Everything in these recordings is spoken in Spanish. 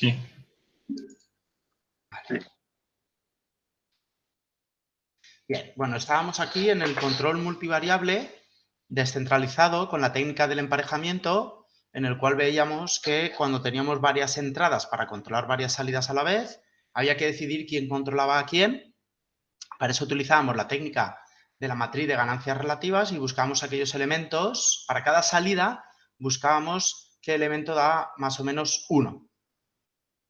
Sí. Vale. Bien, bueno, estábamos aquí en el control multivariable descentralizado con la técnica del emparejamiento, en el cual veíamos que cuando teníamos varias entradas para controlar varias salidas a la vez, había que decidir quién controlaba a quién. Para eso utilizábamos la técnica de la matriz de ganancias relativas y buscábamos aquellos elementos. Para cada salida buscábamos qué elemento da más o menos 1.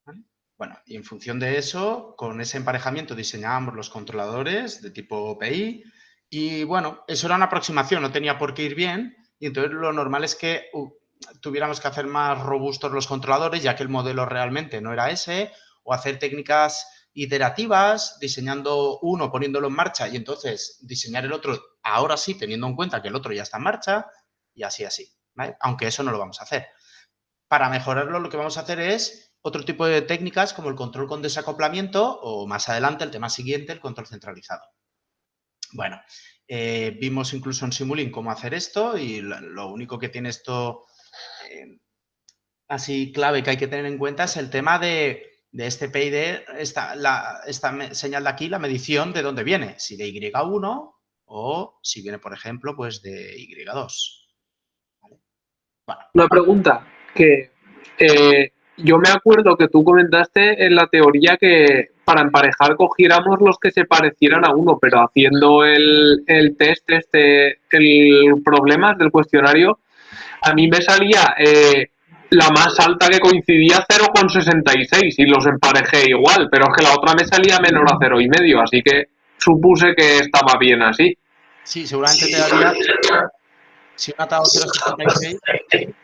¿Vale? Bueno, y en función de eso, con ese emparejamiento diseñábamos los controladores de tipo PI y, bueno, eso era una aproximación, no tenía por qué ir bien y entonces lo normal es que tuviéramos que hacer más robustos los controladores, ya que el modelo realmente no era ese, o hacer técnicas iterativas, diseñando uno, poniéndolo en marcha y entonces diseñar el otro, ahora sí, teniendo en cuenta que el otro ya está en marcha y así, ¿vale? Aunque eso no lo vamos a hacer. Para mejorarlo, lo que vamos a hacer es otro tipo de técnicas como el control con desacoplamiento o más adelante, el tema siguiente, el control centralizado. Bueno, vimos incluso en Simulink cómo hacer esto y lo único que tiene esto así clave que hay que tener en cuenta es el tema de este PID, esta señal de aquí, la medición de dónde viene, si de Y1 o si viene, por ejemplo, pues de Y2. ¿Vale? Bueno. Una pregunta que yo me acuerdo que tú comentaste en la teoría que para emparejar cogiéramos los que se parecieran a uno, pero haciendo el test, el problema del cuestionario, a mí me salía la más alta que coincidía 0,66 y los emparejé igual, pero es que la otra me salía menor a 0,5, así que supuse que estaba bien así. Sí, seguramente te daría, si una te ha dado 0,66,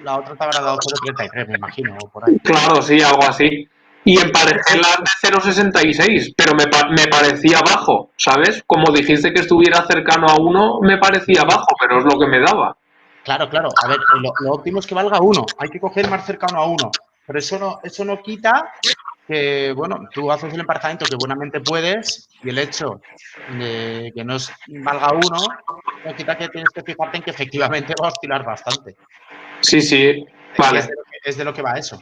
la otra te habrá dado 0,33, me imagino, o por ahí. Claro, sí, algo así. Y emparejé las de 0,66, pero me parecía bajo, ¿sabes? Como dijiste que estuviera cercano a 1, me parecía bajo, pero es lo que me daba. Claro, claro. A ver, lo óptimo es que valga 1. Hay que coger más cercano a 1. Pero eso no quita que, bueno, tú haces el emparejamiento que buenamente puedes y el hecho de que no valga 1 no quita que tienes que fijarte en que efectivamente va a oscilar bastante. Sí, sí, vale. Es de lo que va eso.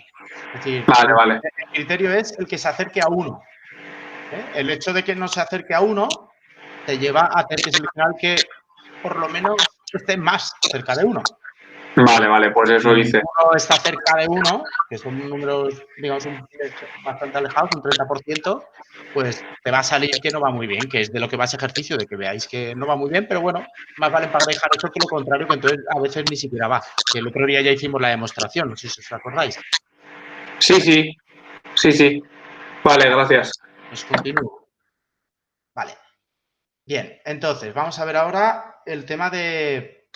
Es decir, Vale. el criterio es el que se acerque a 1. El hecho de que no se acerque a 1 te lleva a tener que seleccionar que por lo menos esté más cerca de 1. Vale, pues eso hice. Si uno está cerca de 1, que son números, digamos, bastante alejados, un 30%, pues te va a salir que no va muy bien, que es de lo que va ese ejercicio, de que veáis que no va muy bien, pero bueno, más vale emparejar eso que lo contrario, que entonces a veces ni siquiera va. Que el otro día ya hicimos la demostración, no sé si os acordáis. Sí. Vale, gracias. Pues continúo. Vale. Bien, entonces, vamos a ver ahora el tema de...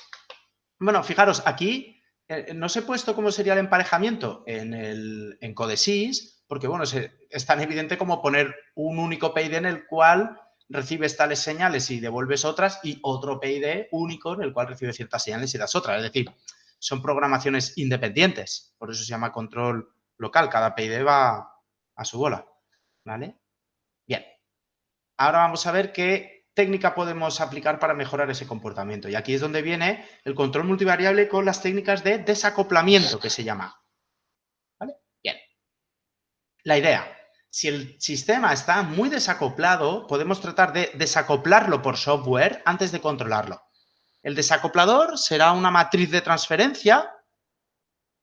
Bueno, fijaros, aquí no os he puesto cómo sería el emparejamiento en Codesys, porque, bueno, es tan evidente como poner un único PID en el cual recibes tales señales y devuelves otras y otro PID único en el cual recibes ciertas señales y das otras. Es decir, son programaciones independientes, por eso se llama control local. Cada PID va a su bola, ¿vale? Bien. Ahora vamos a ver qué técnica podemos aplicar para mejorar ese comportamiento. Y aquí es donde viene el control multivariable con las técnicas de desacoplamiento, que se llama. ¿Vale? Bien. La idea. Si el sistema está muy desacoplado, podemos tratar de desacoplarlo por software antes de controlarlo. El desacoplador será una matriz de transferencia.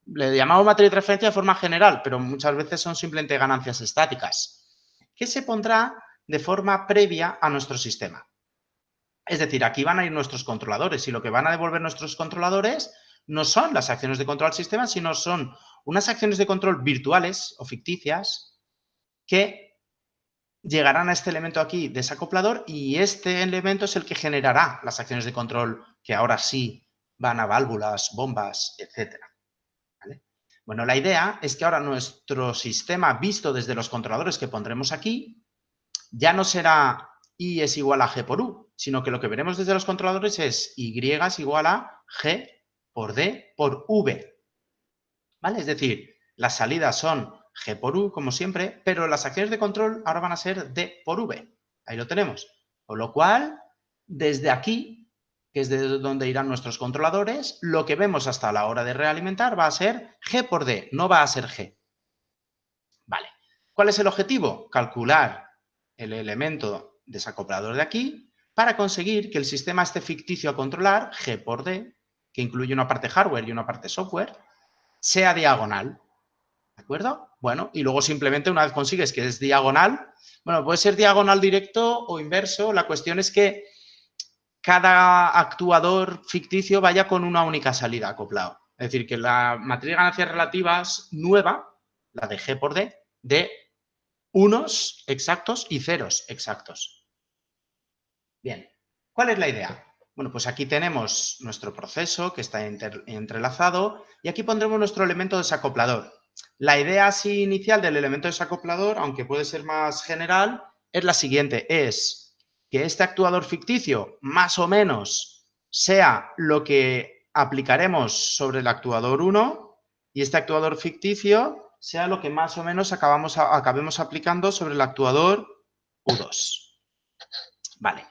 Le llamamos matriz de transferencia de forma general, pero muchas veces son simplemente ganancias estáticas, que se pondrá de forma previa a nuestro sistema. Es decir, aquí van a ir nuestros controladores y lo que van a devolver nuestros controladores no son las acciones de control al sistema, sino son unas acciones de control virtuales o ficticias que llegarán a este elemento aquí desacoplador y este elemento es el que generará las acciones de control que ahora sí van a válvulas, bombas, etcétera. ¿Vale? Bueno, la idea es que ahora nuestro sistema visto desde los controladores que pondremos aquí ya no será I es igual a G por U, sino que lo que veremos desde los controladores es Y es igual a G por D por V. ¿Vale? Es decir, las salidas son G por U, como siempre, pero las acciones de control ahora van a ser D por V. Ahí lo tenemos. Con lo cual, desde aquí, que es de donde irán nuestros controladores, lo que vemos hasta la hora de realimentar va a ser G por D, no va a ser G. ¿Cuál es el objetivo? Calcular el elemento desacoplador de aquí para conseguir que el sistema esté ficticio a controlar, G por D, que incluye una parte hardware y una parte software, sea diagonal. ¿De acuerdo? Bueno, y luego simplemente una vez consigues que es diagonal, bueno, puede ser diagonal directo o inverso, la cuestión es que cada actuador ficticio vaya con una única salida acoplado. Es decir, que la matriz de ganancias relativas nueva, la de G por D, de unos exactos y ceros exactos. Bien, ¿cuál es la idea? Bueno, pues aquí tenemos nuestro proceso que está entrelazado y aquí pondremos nuestro elemento desacoplador. La idea así inicial del elemento desacoplador, aunque puede ser más general, es la siguiente, es que este actuador ficticio más o menos sea lo que aplicaremos sobre el actuador 1 y este actuador ficticio sea lo que más o menos acabemos aplicando sobre el actuador U2. Vale.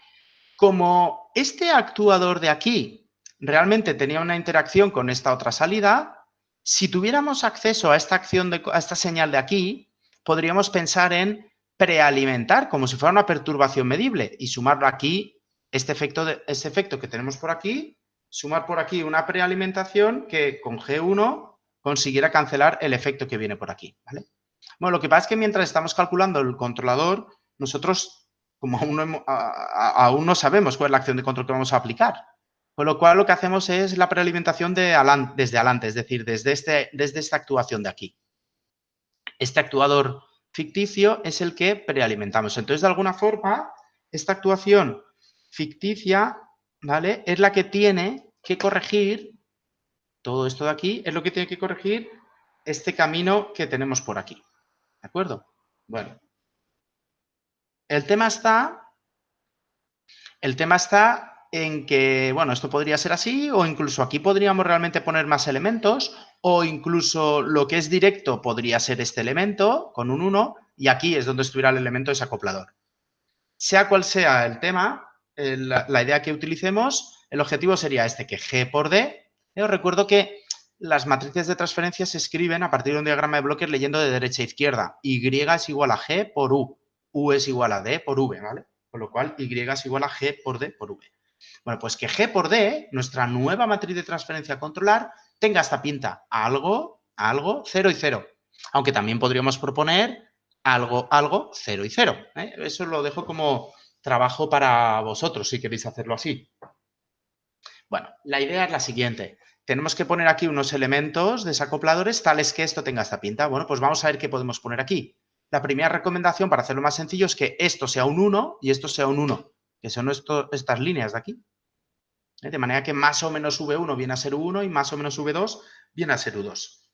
Como este actuador de aquí realmente tenía una interacción con esta otra salida, si tuviéramos acceso a esta a esta señal de aquí, podríamos pensar en prealimentar como si fuera una perturbación medible y sumarlo aquí, este efecto que tenemos por aquí, sumar por aquí una prealimentación que con G1 consiguiera cancelar el efecto que viene por aquí, ¿vale? Bueno, lo que pasa es que mientras estamos calculando el controlador, nosotros como aún no sabemos cuál es la acción de control que vamos a aplicar. Con lo cual lo que hacemos es la prealimentación desde adelante, es decir, desde esta actuación de aquí. Este actuador ficticio es el que prealimentamos. Entonces, de alguna forma, esta actuación ficticia, ¿vale? Es la que tiene que corregir, todo esto de aquí, es lo que tiene que corregir este camino que tenemos por aquí. ¿De acuerdo? Bueno. El tema está en que, bueno, esto podría ser así o incluso aquí podríamos realmente poner más elementos o incluso lo que es directo podría ser este elemento con un 1 y aquí es donde estuviera el elemento desacoplador. Sea cual sea el tema, la idea que utilicemos, el objetivo sería este, que G por D. Os recuerdo que las matrices de transferencia se escriben a partir de un diagrama de bloques leyendo de derecha a izquierda. Y es igual a G por U. U es igual a D por V, ¿vale? Con lo cual, Y es igual a G por D por V. Bueno, pues que G por D, nuestra nueva matriz de transferencia a controlar, tenga esta pinta. Algo, 0 y 0. Aunque también podríamos proponer algo, 0 y 0. ¿eh? Eso lo dejo como trabajo para vosotros, si queréis hacerlo así. Bueno, la idea es la siguiente. Tenemos que poner aquí unos elementos desacopladores tales que esto tenga esta pinta. Bueno, pues vamos a ver qué podemos poner aquí. La primera recomendación para hacerlo más sencillo es que esto sea un 1 y esto sea un 1, que son estas líneas de aquí. De manera que más o menos V1 viene a ser U1 y más o menos V2 viene a ser U2.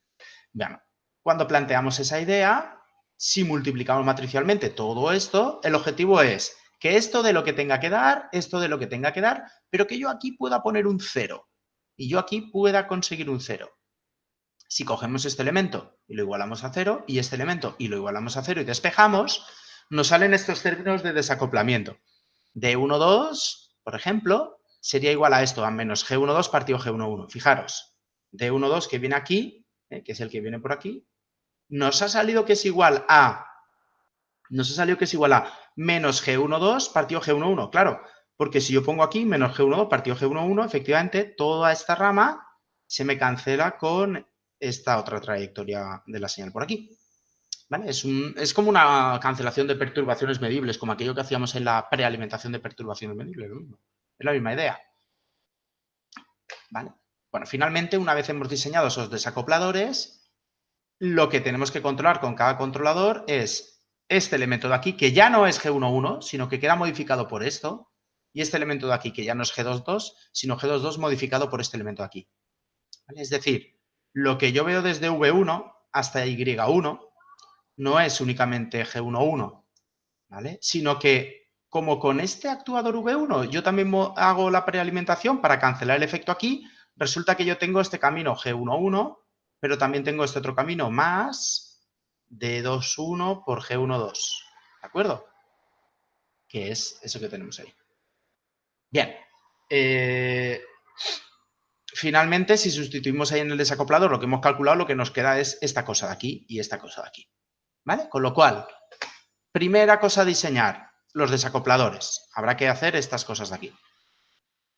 Bueno, cuando planteamos esa idea, si multiplicamos matricialmente todo esto, el objetivo es que esto de lo que tenga que dar, esto de lo que tenga que dar, pero que yo aquí pueda poner un 0 y yo aquí pueda conseguir un 0. Si cogemos este elemento y lo igualamos a 0 y este elemento y lo igualamos a 0 y despejamos, nos salen estos términos de desacoplamiento. D1, 2, por ejemplo, sería igual a esto, a menos G12 partido G11. Fijaros, D1, 2 que viene aquí, que es el que viene por aquí, nos ha salido que es igual a menos G12 partido G11. Claro, porque si yo pongo aquí menos G12 partido G11, efectivamente, toda esta rama se me cancela con esta otra trayectoria de la señal por aquí. ¿Vale? Es como una cancelación de perturbaciones medibles, como aquello que hacíamos en la prealimentación de perturbaciones medibles. ¿No? Es la misma idea. ¿Vale? Bueno, finalmente, una vez hemos diseñado esos desacopladores, lo que tenemos que controlar con cada controlador es este elemento de aquí, que ya no es G11, sino que queda modificado por esto, y este elemento de aquí, que ya no es G22, sino G22 modificado por este elemento de aquí. ¿Vale? Es decir, lo que yo veo desde V1 hasta Y1 no es únicamente G11, ¿vale? Sino que, como con este actuador V1 yo también hago la prealimentación para cancelar el efecto aquí, resulta que yo tengo este camino G11, pero también tengo este otro camino más D21 por G12, ¿de acuerdo? Que es eso que tenemos ahí. Bien. Finalmente, si sustituimos ahí en el desacoplador lo que hemos calculado, lo que nos queda es esta cosa de aquí y esta cosa de aquí. ¿vale? Con lo cual, primera cosa a diseñar, los desacopladores. Habrá que hacer estas cosas de aquí.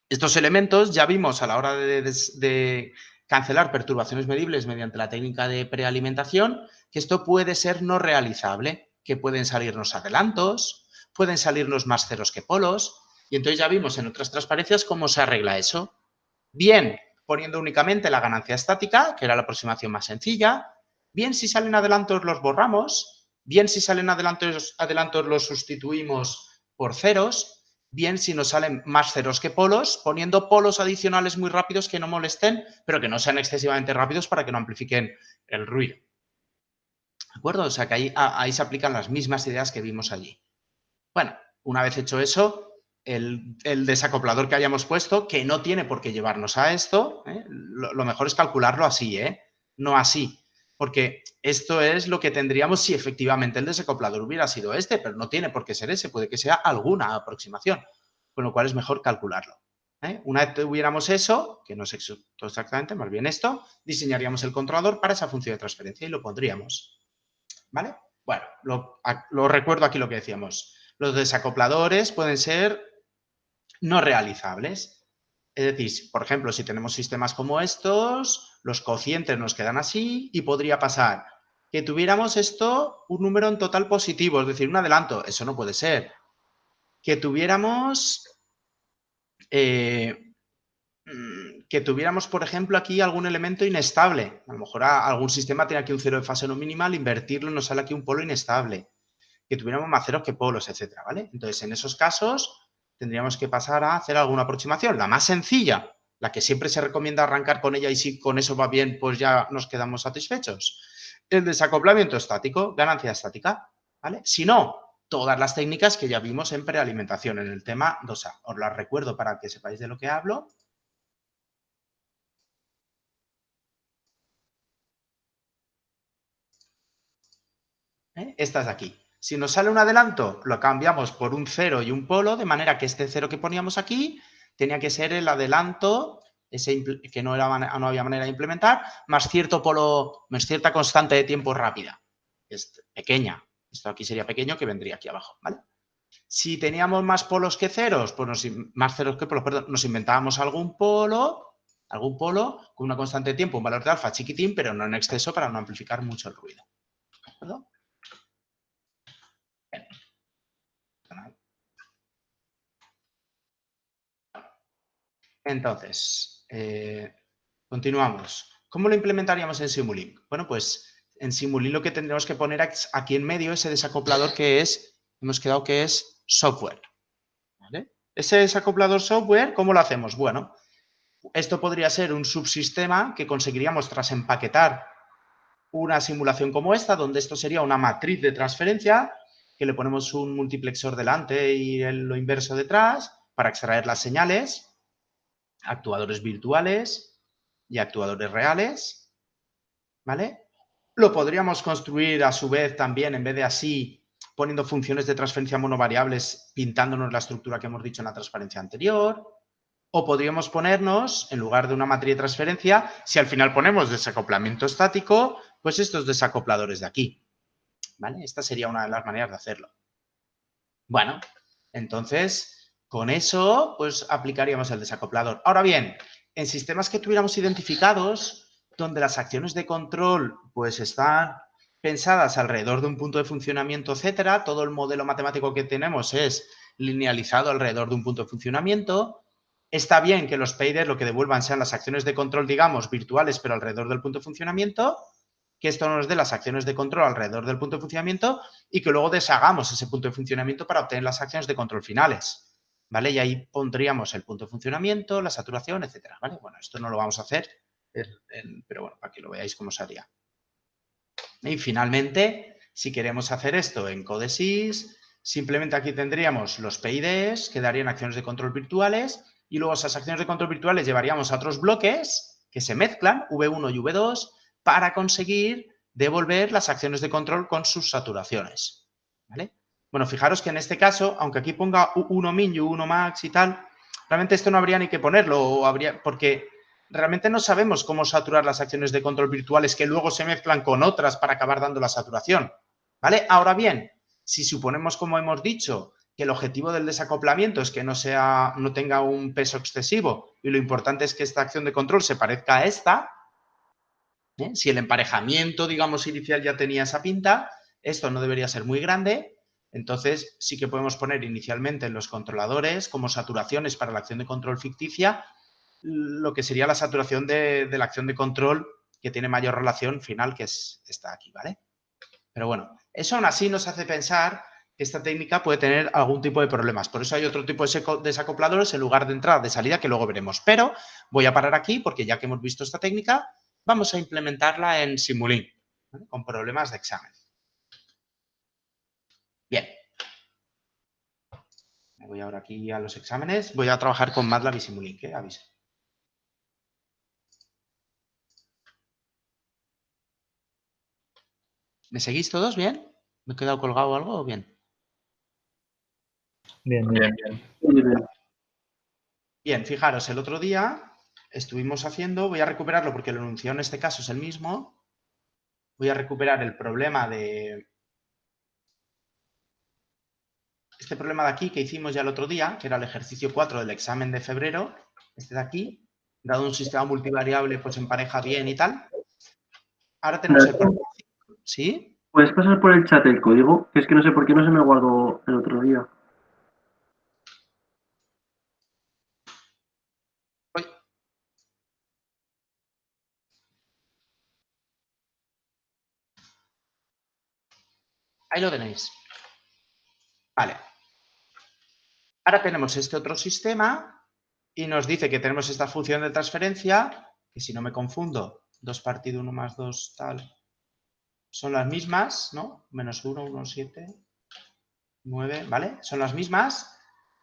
Estos elementos ya vimos a la hora de cancelar perturbaciones medibles mediante la técnica de prealimentación que esto puede ser no realizable, que pueden salirnos adelantos, pueden salirnos más ceros que polos, y entonces ya vimos en otras transparencias cómo se arregla eso. Bien, poniendo únicamente la ganancia estática, que era la aproximación más sencilla, bien si salen adelantos los borramos, bien si salen adelantos los sustituimos por ceros, bien si nos salen más ceros que polos, poniendo polos adicionales muy rápidos que no molesten, pero que no sean excesivamente rápidos para que no amplifiquen el ruido. ¿De acuerdo? O sea que ahí se aplican las mismas ideas que vimos allí. Bueno, una vez hecho eso, el desacoplador que hayamos puesto, que no tiene por qué llevarnos a esto, lo mejor es calcularlo así, no así. Porque esto es lo que tendríamos si efectivamente el desacoplador hubiera sido este, pero no tiene por qué ser ese, puede que sea alguna aproximación, con lo cual es mejor calcularlo. Una vez tuviéramos eso, que no es exactamente, más bien esto, diseñaríamos el controlador para esa función de transferencia y lo pondríamos. ¿Vale? Bueno, lo recuerdo aquí lo que decíamos. Los desacopladores pueden ser no realizables. Es decir, por ejemplo, si tenemos sistemas como estos, los cocientes nos quedan así y podría pasar que tuviéramos esto un número en total positivo, es decir, un adelanto. Eso no puede ser. Que tuviéramos, por ejemplo, aquí algún elemento inestable. A lo mejor algún sistema tiene aquí un cero de fase no mínima, al invertirlo nos sale aquí un polo inestable. Que tuviéramos más ceros que polos, etcétera, ¿vale? Entonces, en esos casos, tendríamos que pasar a hacer alguna aproximación. La más sencilla, la que siempre se recomienda arrancar con ella y si con eso va bien, pues ya nos quedamos satisfechos. El desacoplamiento estático, ganancia estática, ¿vale? Si no, todas las técnicas que ya vimos en prealimentación en el tema 2A. Os las recuerdo para que sepáis de lo que hablo. Estas de aquí. Si nos sale un adelanto, lo cambiamos por un 0 y un polo, de manera que este 0 que poníamos aquí tenía que ser el adelanto, que no había manera de implementar, más cierto polo, más cierta constante de tiempo rápida. Es pequeña. Esto aquí sería pequeño, que vendría aquí abajo, ¿vale? Si teníamos más polos que ceros, pues más ceros que polos, perdón, nos inventábamos algún polo con una constante de tiempo, un valor de alfa chiquitín, pero no en exceso para no amplificar mucho el ruido. ¿De acuerdo? Entonces, continuamos. ¿Cómo lo implementaríamos en Simulink? Bueno, pues en Simulink lo que tendremos que poner aquí en medio ese desacoplador que es, hemos quedado que es software. ¿Vale? Ese desacoplador software, ¿cómo lo hacemos? Bueno, esto podría ser un subsistema que conseguiríamos tras empaquetar una simulación como esta, donde esto sería una matriz de transferencia, que le ponemos un multiplexor delante y lo inverso detrás para extraer las señales, actuadores virtuales y actuadores reales, ¿vale? Lo podríamos construir a su vez también, en vez de así, poniendo funciones de transferencia monovariables, pintándonos la estructura que hemos dicho en la transparencia anterior. O podríamos ponernos, en lugar de una matriz de transferencia, si al final ponemos desacoplamiento estático, pues estos desacopladores de aquí, ¿vale? Esta sería una de las maneras de hacerlo. Bueno, entonces, con eso, pues aplicaríamos el desacoplador. Ahora bien, en sistemas que tuviéramos identificados, donde las acciones de control pues están pensadas alrededor de un punto de funcionamiento, etcétera, todo el modelo matemático que tenemos es linealizado alrededor de un punto de funcionamiento. Está bien que los PIDs lo que devuelvan sean las acciones de control, digamos, virtuales, pero alrededor del punto de funcionamiento, que esto nos dé las acciones de control alrededor del punto de funcionamiento y que luego deshagamos ese punto de funcionamiento para obtener las acciones de control finales, ¿vale? Y ahí pondríamos el punto de funcionamiento, la saturación, etcétera, ¿vale? Bueno, esto no lo vamos a hacer, pero bueno, para que lo veáis cómo se haría. Y finalmente, si queremos hacer esto en Codesys, simplemente aquí tendríamos los PIDs, que darían acciones de control virtuales, y luego esas acciones de control virtuales llevaríamos a otros bloques que se mezclan, V1 y V2, para conseguir devolver las acciones de control con sus saturaciones, ¿vale? Bueno, fijaros que en este caso, aunque aquí ponga U1 min y U1 max y tal, realmente esto no habría ni que ponerlo, porque realmente no sabemos cómo saturar las acciones de control virtuales que luego se mezclan con otras para acabar dando la saturación, ¿vale? Ahora bien, si suponemos, como hemos dicho, que el objetivo del desacoplamiento es que no tenga un peso excesivo y lo importante es que esta acción de control se parezca a esta, si el emparejamiento, digamos, inicial ya tenía esa pinta, esto no debería ser muy grande, entonces sí que podemos poner inicialmente en los controladores como saturaciones para la acción de control ficticia lo que sería la saturación de la acción de control que tiene mayor relación final, que es esta aquí, ¿vale? Pero bueno, eso aún así nos hace pensar que esta técnica puede tener algún tipo de problemas. Por eso hay otro tipo de desacopladores en lugar de entrada, de salida, que luego veremos. Pero voy a parar aquí porque ya que hemos visto esta técnica, vamos a implementarla en Simulink, ¿vale? Con problemas de examen. Bien. Me voy ahora aquí a los exámenes. Voy a trabajar con MATLAB y Simulink, aviso. ¿Me seguís todos bien? ¿Me he quedado colgado o algo o bien? Bien, bien, bien. Bien, fijaros, el otro día estuvimos haciendo, voy a recuperarlo porque el enunciado en este caso es el mismo. Voy a recuperar el problema de... Este problema de aquí que hicimos ya el otro día, que era el ejercicio 4 del examen de febrero, este de aquí, dado un sistema multivariable, pues empareja bien y tal. Ahora tenemos el problema. ¿Sí? ¿Puedes pasar por el chat el código? Que es que no sé por qué no se me guardó el otro día. Uy. Ahí lo tenéis. Vale. Ahora tenemos este otro sistema y nos dice que tenemos esta función de transferencia, que si no me confundo, 2 partido 1 más 2 tal, son las mismas, ¿no? Menos 1, 1, 7, 9, ¿vale? Son las mismas.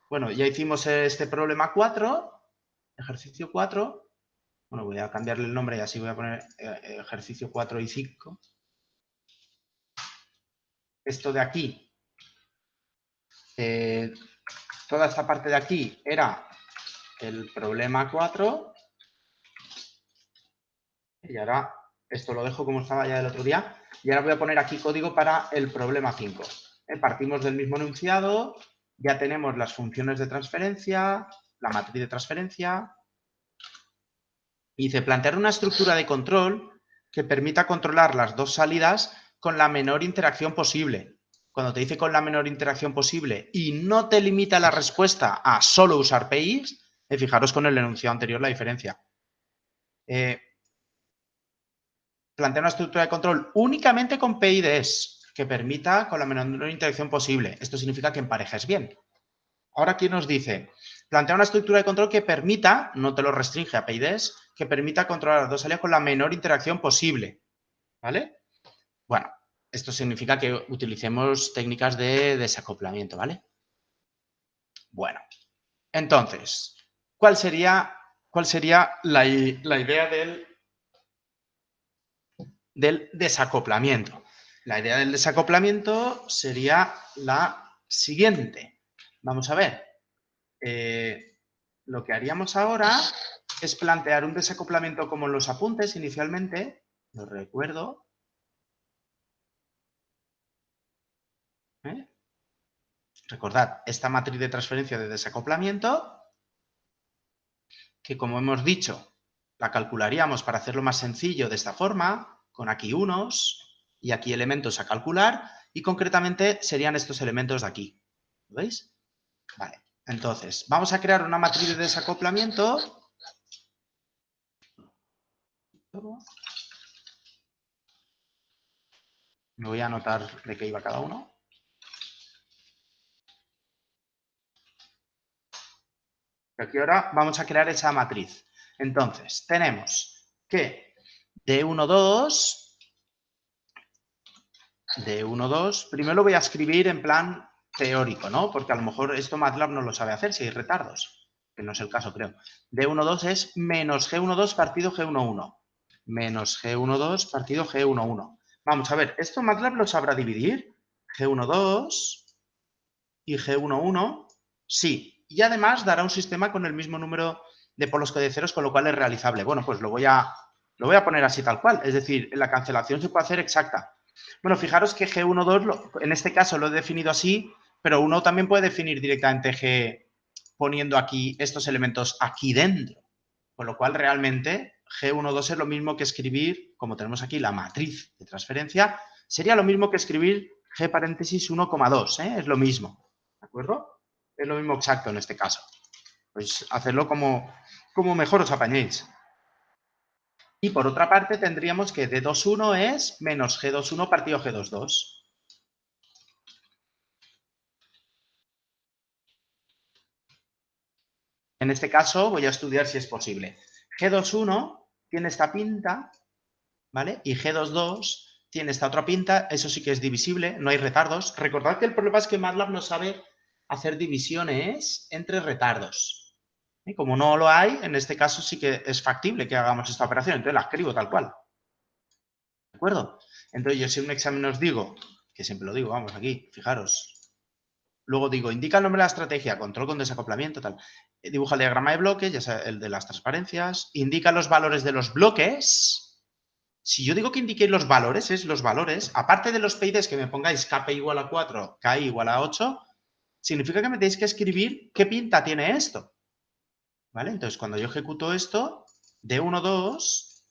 Bueno, ya hicimos este problema 4, ejercicio 4. Bueno, voy a cambiarle el nombre y así voy a poner ejercicio 4 y 5. Esto de aquí, toda esta parte de aquí era el problema 4. Y ahora esto lo dejo como estaba ya el otro día. Y ahora voy a poner aquí código para el problema 5. Partimos del mismo enunciado, ya tenemos las funciones de transferencia, la matriz de transferencia. Y dice, plantear una estructura de control que permita controlar las dos salidas con la menor interacción posible. Cuando te dice con la menor interacción posible y no te limita la respuesta a solo usar PIs, fijaros con el enunciado anterior la diferencia. Plantea una estructura de control únicamente con PIDs que permita con la menor interacción posible. Esto significa que emparejes bien. Ahora aquí nos dice, plantea una estructura de control que permita, no te lo restringe a PIDs, que permita controlar las dos salidas con la menor interacción posible. ¿Vale? Bueno, esto significa que utilicemos técnicas de desacoplamiento, ¿vale? Bueno, entonces, ¿cuál sería la idea del desacoplamiento? La idea del desacoplamiento sería la siguiente. Vamos a ver. Lo que haríamos ahora es plantear un desacoplamiento como en los apuntes inicialmente. Lo recuerdo. Recordad, esta matriz de transferencia de desacoplamiento, que como hemos dicho, la calcularíamos para hacerlo más sencillo de esta forma, con aquí unos y aquí elementos a calcular, y concretamente serían estos elementos de aquí. ¿Lo veis? Vale. Entonces, vamos a crear una matriz de desacoplamiento. Me voy a anotar de qué iba cada uno. Aquí ahora vamos a crear esa matriz. Entonces, tenemos que D1, 2, primero lo voy a escribir en plan teórico, ¿no? Porque a lo mejor esto MATLAB no lo sabe hacer si hay retardos, que no es el caso, creo. D1, 2 es menos G1, 2 partido G1, 1. Menos G1, 2 partido G1, 1. Vamos a ver, ¿esto MATLAB lo sabrá dividir? G1, 2 y G1, 1, sí. Y además dará un sistema con el mismo número de polos que de ceros, con lo cual es realizable. Bueno, pues lo voy a poner así tal cual. Es decir, la cancelación se puede hacer exacta. Bueno, fijaros que G12, en este caso lo he definido así, pero uno también puede definir directamente G poniendo aquí estos elementos aquí dentro. Con lo cual, realmente, G12 es lo mismo que escribir, como tenemos aquí la matriz de transferencia, sería lo mismo que escribir G paréntesis 1,2, ¿eh? Es lo mismo, ¿de acuerdo? Es lo mismo exacto en este caso. Pues hacerlo como mejor os apañéis. Y por otra parte tendríamos que D21 es menos G21 partido G22. En este caso voy a estudiar si es posible. G21 tiene esta pinta, ¿vale? Y G22 tiene esta otra pinta, eso sí que es divisible, no hay retardos. Recordad que el problema es que MATLAB no sabe hacer divisiones entre retardos. Y como no lo hay, en este caso sí que es factible que hagamos esta operación, entonces la escribo tal cual. ¿De acuerdo? Entonces yo si en un examen os digo, que siempre lo digo, vamos aquí, fijaros. Luego digo, indica el nombre de la estrategia, control con desacoplamiento, tal. Dibuja el diagrama de bloques, ya sea el de las transparencias. Indica los valores de los bloques. Si yo digo que indiquéis los valores, es los valores. Aparte de los PIDs que me pongáis KP igual a 4, KI igual a 8, significa que me tenéis que escribir qué pinta tiene esto. ¿Vale? Entonces, cuando yo ejecuto esto, D1, 2,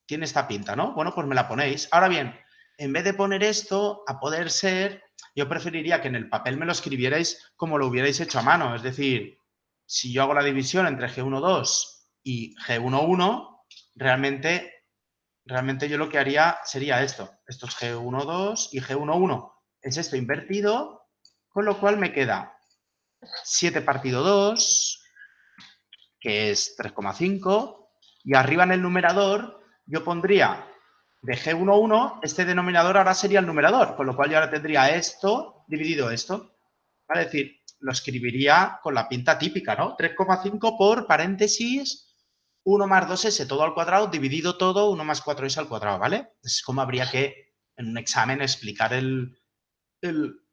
tiene esta pinta, ¿no? Bueno, pues me la ponéis. Ahora bien, en vez de poner esto, a poder ser, yo preferiría que en el papel me lo escribierais como lo hubierais hecho a mano. Es decir, si yo hago la división entre G1, 2 y G1, 1, realmente yo lo que haría sería esto. Esto es G1, 2 y G1, 1. Es esto invertido, con lo cual me queda 7 partido 2, que es 3,5, y arriba en el numerador yo pondría de G11, este denominador ahora sería el numerador, con lo cual yo ahora tendría esto dividido esto. ¿Vale? Es decir, lo escribiría con la pinta típica, ¿no? 3,5 por paréntesis 1 más 2s todo al cuadrado, dividido todo 1 más 4s al cuadrado, ¿vale? Es como habría que en un examen explicar el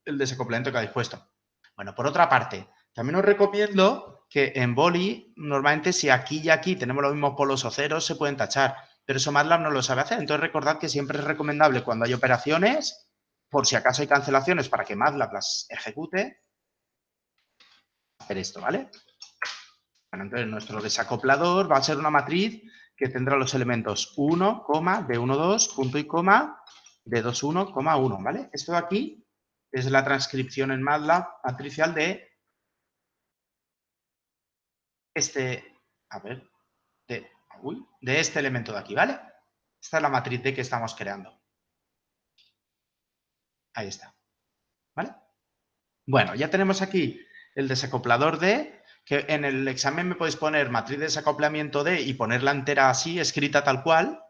desacoplamiento que habéis puesto. Bueno, por otra parte, también os recomiendo que en boli, normalmente si aquí y aquí tenemos los mismos polos o ceros, se pueden tachar, pero eso MATLAB no lo sabe hacer. Entonces recordad que siempre es recomendable cuando hay operaciones, por si acaso hay cancelaciones para que MATLAB las ejecute, hacer esto, ¿vale? Bueno, entonces nuestro desacoplador va a ser una matriz que tendrá los elementos 1, D12, punto y coma, D21, 1, ¿vale? Esto de aquí es la transcripción en MATLAB matricial de de este elemento de aquí, ¿vale? Esta es la matriz D que estamos creando. Ahí está, ¿vale? Bueno, ya tenemos aquí el desacoplador D, que en el examen me podéis poner matriz de desacoplamiento D y ponerla entera así, escrita tal cual.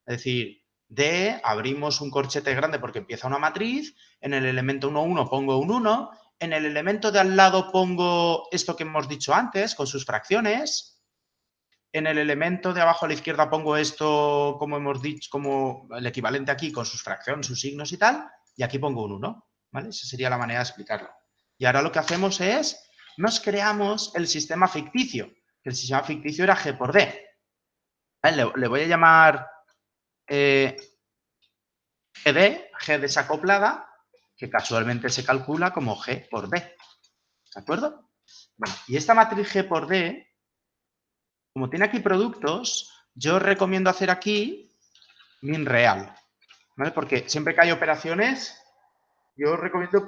Es decir, D, abrimos un corchete grande porque empieza una matriz, en el elemento 1, 1 pongo un 1, en el elemento de al lado pongo esto que hemos dicho antes, con sus fracciones. En el elemento de abajo a la izquierda pongo esto, como hemos dicho, como el equivalente aquí con sus fracciones, sus signos y tal, y aquí pongo un 1, ¿vale? Esa sería la manera de explicarlo. Y ahora lo que hacemos es, nos creamos el sistema ficticio, que el sistema ficticio era G por D. ¿Vale? Le voy a llamar GD, G desacoplada, que casualmente se calcula como G por D. ¿De acuerdo? Bueno, y esta matriz G por D, como tiene aquí productos, yo os recomiendo hacer aquí min real, ¿vale? Porque siempre que hay operaciones, yo os recomiendo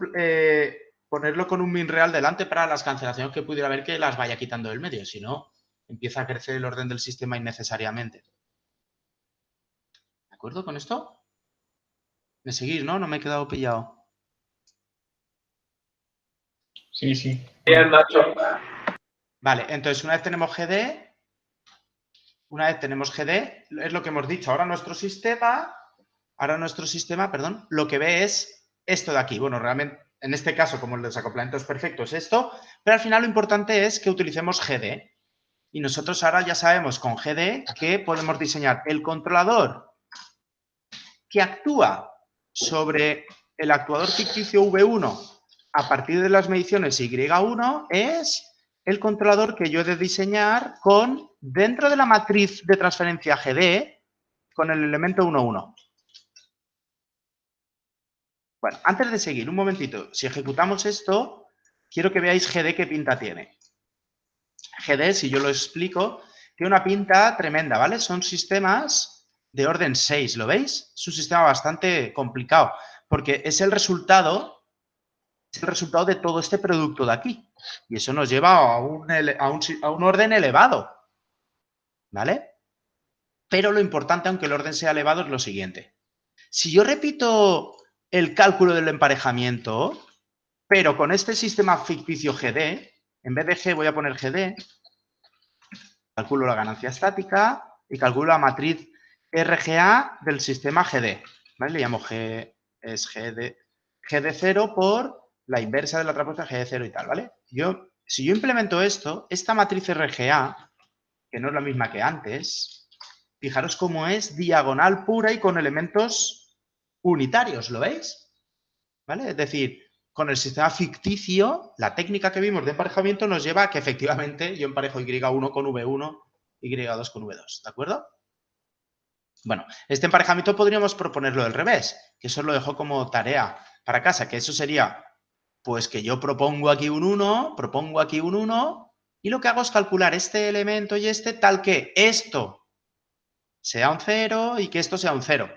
ponerlo con un min real delante para las cancelaciones que pudiera haber que las vaya quitando del medio, si no, empieza a crecer el orden del sistema innecesariamente. ¿De acuerdo con esto? ¿Me seguís, no? No me he quedado pillado. Sí, sí. Bien, Nacho. Vale, entonces una vez tenemos GD, es lo que hemos dicho. Ahora nuestro sistema, perdón, lo que ve es esto de aquí. Bueno, realmente, en este caso, como el desacoplamiento es perfecto, es esto, pero al final lo importante es que utilicemos GD. Y nosotros ahora ya sabemos con GD que podemos diseñar el controlador que actúa sobre el actuador ficticio V1 a partir de las mediciones Y1 es el controlador que yo he de diseñar con, dentro de la matriz de transferencia GD, con el elemento 1, 1. Bueno, antes de seguir, un momentito. Si ejecutamos esto, quiero que veáis GD qué pinta tiene. GD, si yo lo explico, tiene una pinta tremenda, ¿vale? Son sistemas de orden 6, ¿lo veis? Es un sistema bastante complicado, porque es el resultado de todo este producto de aquí. Y eso nos lleva a un orden elevado, ¿vale? Pero lo importante, aunque el orden sea elevado, es lo siguiente. Si yo repito el cálculo del emparejamiento, pero con este sistema ficticio GD, en vez de G voy a poner GD, calculo la ganancia estática y calculo la matriz RGA del sistema GD. ¿Vale? Le llamo G, es GD0 por la inversa de la otra GD0 y tal, ¿vale? Si yo implemento esto, esta matriz RGA, que no es la misma que antes, fijaros cómo es diagonal pura y con elementos unitarios, ¿lo veis? ¿Vale? Es decir, con el sistema ficticio, la técnica que vimos de emparejamiento nos lleva a que efectivamente yo emparejo Y1 con V1, Y2 con V2, ¿de acuerdo? Bueno, este emparejamiento podríamos proponerlo del revés, que eso lo dejo como tarea para casa, que eso sería, pues que yo propongo aquí un 1, propongo aquí un 1, y lo que hago es calcular este elemento y este tal que esto sea un 0 y que esto sea un 0,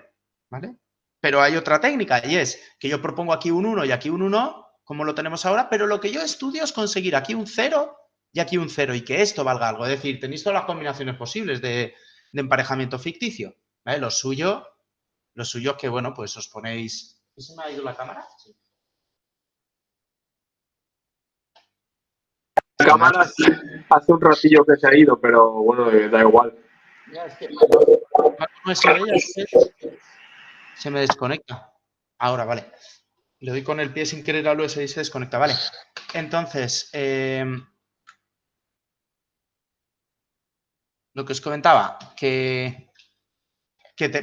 ¿vale? Pero hay otra técnica y es que yo propongo aquí un 1 y aquí un 1, como lo tenemos ahora, pero lo que yo estudio es conseguir aquí un 0 y aquí un 0 y que esto valga algo. Es decir, tenéis todas las combinaciones posibles de emparejamiento ficticio, ¿vale? Lo suyo es que, bueno, pues os ponéis... ¿Se me ha ido la cámara? Sí. La cámara sí, hace un ratillo que se ha ido, pero bueno, da igual. Ya, es que se me desconecta. Ahora, vale. Le doy con el pie sin querer al USB y se desconecta. Vale. Entonces, lo que os comentaba, que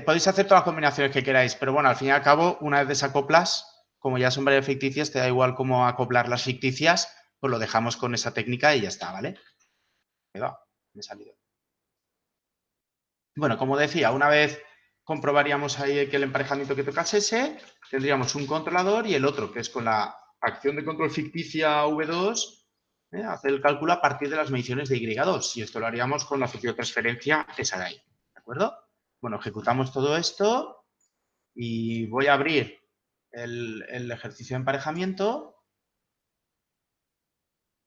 podéis hacer todas las combinaciones que queráis, pero bueno, al fin y al cabo, una vez desacoplas, como ya son varias ficticias, te da igual cómo acoplar las ficticias, pues lo dejamos con esa técnica y ya está, ¿vale? Me he salido. Bueno, como decía, una vez comprobaríamos ahí que el emparejamiento que toca es ese, tendríamos un controlador y el otro, que es con la acción de control ficticia V2, hacer el cálculo a partir de las mediciones de Y2. Y esto lo haríamos con la función de transferencia esa de ahí. ¿De acuerdo? Bueno, ejecutamos todo esto y voy a abrir el ejercicio de emparejamiento.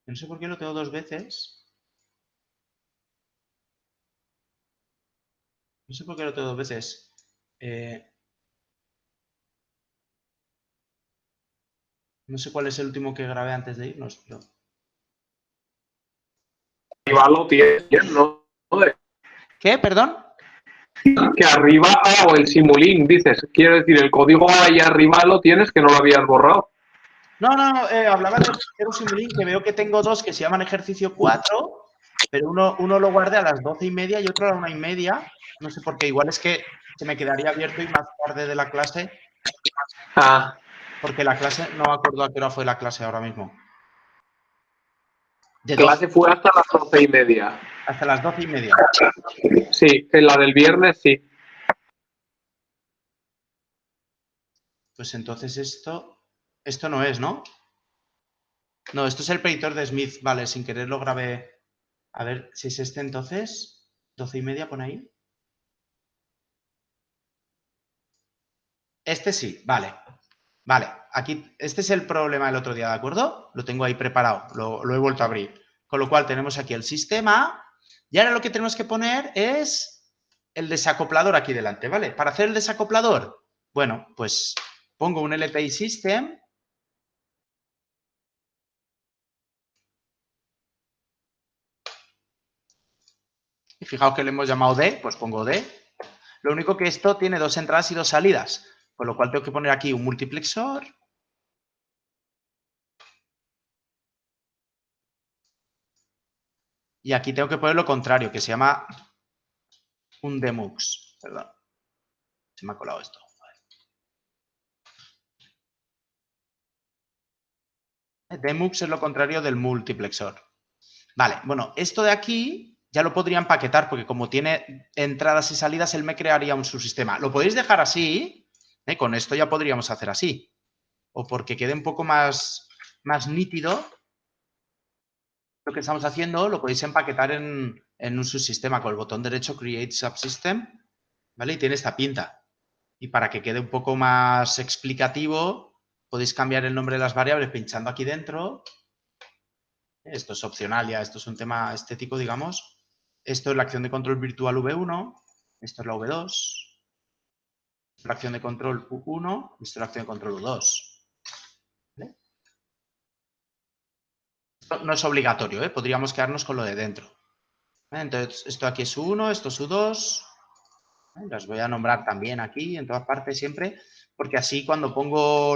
No sé por qué lo tengo dos veces. No sé por qué lo tengo dos veces. No sé cuál es el último que grabé antes de irnos, pero... Arriba lo tienes bien, ¿no? ¿Qué? ¿Perdón? Que arriba hago el simulink, dices. Quiero decir, el código ahí arriba lo tienes, que no lo habías borrado. No, hablaba de un simulink que veo que tengo dos que se llaman ejercicio 4, pero uno lo guardé a las 12:30 y otro a las 1:30. No sé por qué, igual es que se me quedaría abierto y más tarde de la clase. Ah. Porque la clase, no me acuerdo a qué hora fue la clase ahora mismo. La clase fue hasta las 12:30. Hasta las 12:30. Sí, en la del viernes sí. Pues entonces esto no es, ¿no? No, esto es el predictor de Smith. Vale, sin querer lo grabé. A ver si es este entonces. 12:30, pone ahí. Este sí, vale. Vale, aquí, este es el problema del otro día, ¿de acuerdo? Lo tengo ahí preparado, lo he vuelto a abrir. Con lo cual tenemos aquí el sistema y ahora lo que tenemos que poner es el desacoplador aquí delante, ¿vale? Para hacer el desacoplador, bueno, pues pongo un LTI System. Y fijaos que le hemos llamado D, pues pongo D. Lo único que esto tiene dos entradas y dos salidas, con lo cual tengo que poner aquí un multiplexor. Y aquí tengo que poner lo contrario, que se llama un demux. Perdón. Se me ha colado esto. Demux es lo contrario del multiplexor. Vale, bueno, esto de aquí ya lo podría empaquetar porque como tiene entradas y salidas, él me crearía un subsistema. Lo podéis dejar así, con esto ya podríamos hacer así. o porque quede un poco más nítido, lo que estamos haciendo lo podéis empaquetar en un subsistema con el botón derecho Create Subsystem, ¿vale? Y tiene esta pinta. Y para que quede un poco más explicativo, podéis cambiar el nombre de las variables pinchando aquí dentro. Esto es opcional ya, esto es un tema estético, digamos. Esto es la acción de control virtual V1, esto es la V2, esto es la acción de control U1 y esto es la acción de control U2. ¿Vale? Esto no es obligatorio, ¿eh? Podríamos quedarnos con lo de dentro. ¿Vale? Entonces, esto aquí es U1, esto es U2. ¿Vale? Las voy a nombrar también aquí, en todas partes siempre, porque así cuando pongo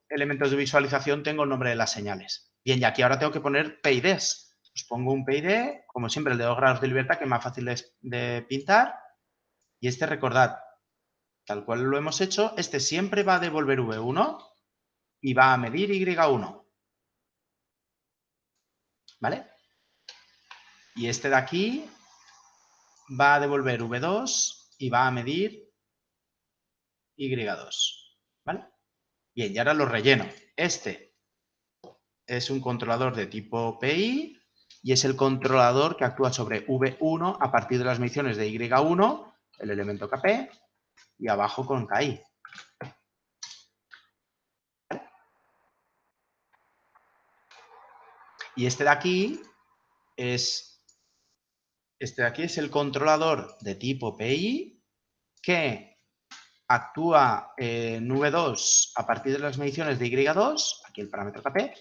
elementos de visualización tengo el nombre de las señales. Bien, y aquí ahora tengo que poner PIDs. Os pongo un PID, como siempre, el de 2 grados de libertad, que es más fácil de pintar. Y este, recordad, tal cual lo hemos hecho, este siempre va a devolver V1 y va a medir Y1. ¿Vale? Y este de aquí va a devolver V2 y va a medir Y2. ¿Vale? Bien, y ahora lo relleno. Este es un controlador de tipo PI y es el controlador que actúa sobre V1 a partir de las mediciones de Y1, el elemento KP, y abajo con KI. Y este de aquí es el controlador de tipo PI que actúa en V2 a partir de las mediciones de Y2, aquí el parámetro KP,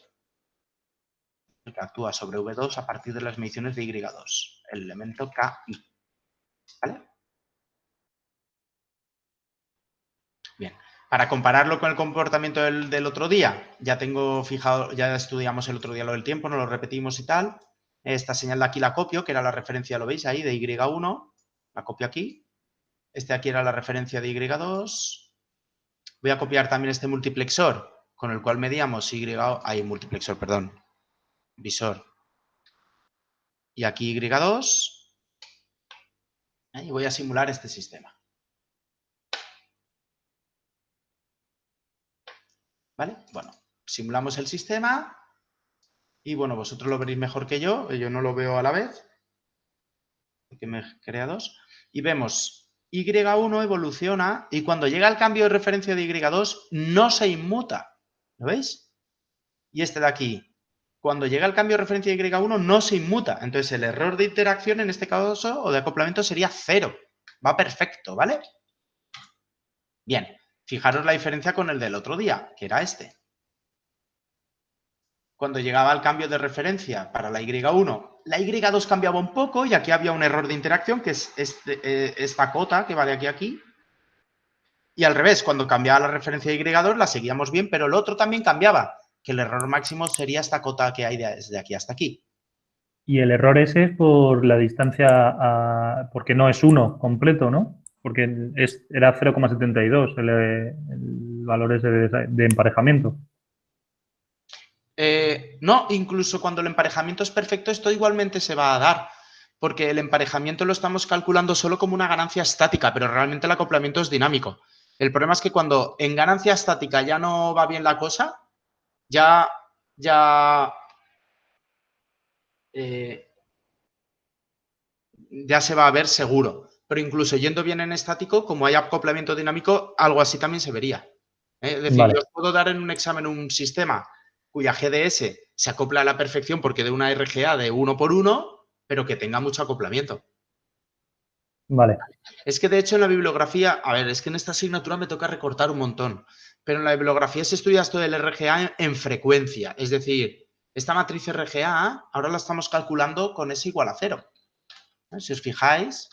que actúa sobre V2 a partir de las mediciones de Y2, el elemento KI. ¿Vale? Bien. Para compararlo con el comportamiento del otro día, ya tengo fijado, ya estudiamos el otro día lo del tiempo, no lo repetimos y tal. Esta señal de aquí la copio, que era la referencia, lo veis ahí, de Y1, la copio aquí. Este aquí era la referencia de Y2. Voy a copiar también este multiplexor, con el cual medíamos multiplexor, perdón, visor. Y aquí Y2. Y voy a simular este sistema. ¿Vale? Bueno, simulamos el sistema y, bueno, vosotros lo veréis mejor que yo no lo veo a la vez, que me crea dos, y vemos Y1 evoluciona y cuando llega al cambio de referencia de Y2 no se inmuta. ¿Lo veis? Y este de aquí, cuando llega al cambio de referencia de Y1 no se inmuta. Entonces el error de interacción en este caso o de acoplamiento sería 0. Va perfecto, ¿vale? Bien, fijaros la diferencia con el del otro día, que era este. Cuando llegaba al cambio de referencia para la Y1, la Y2 cambiaba un poco y aquí había un error de interacción, que es esta cota que va de aquí a aquí. Y al revés, cuando cambiaba la referencia de Y2 la seguíamos bien, pero el otro también cambiaba, que el error máximo sería esta cota que hay desde aquí hasta aquí. Y el error ese es por la distancia, porque no es 1 completo, ¿no? Porque era 0,72 el valor ese de emparejamiento. No, incluso cuando el emparejamiento es perfecto, esto igualmente se va a dar, porque el emparejamiento lo estamos calculando solo como una ganancia estática, pero realmente el acoplamiento es dinámico. El problema es que cuando en ganancia estática ya no va bien la cosa, ya se va a ver seguro. Pero incluso yendo bien en estático, como hay acoplamiento dinámico, algo así también se vería. Es decir, Vale. yo os puedo dar en un examen un sistema cuya GDS se acopla a la perfección porque de una RGA de 1 por 1, pero que tenga mucho acoplamiento. Vale. Es que, de hecho, en la bibliografía, a ver, es que en esta asignatura me toca recortar un montón, pero en la bibliografía se estudia esto del RGA en frecuencia. Es decir, esta matriz RGA ahora la estamos calculando con S igual a 0. Si os fijáis,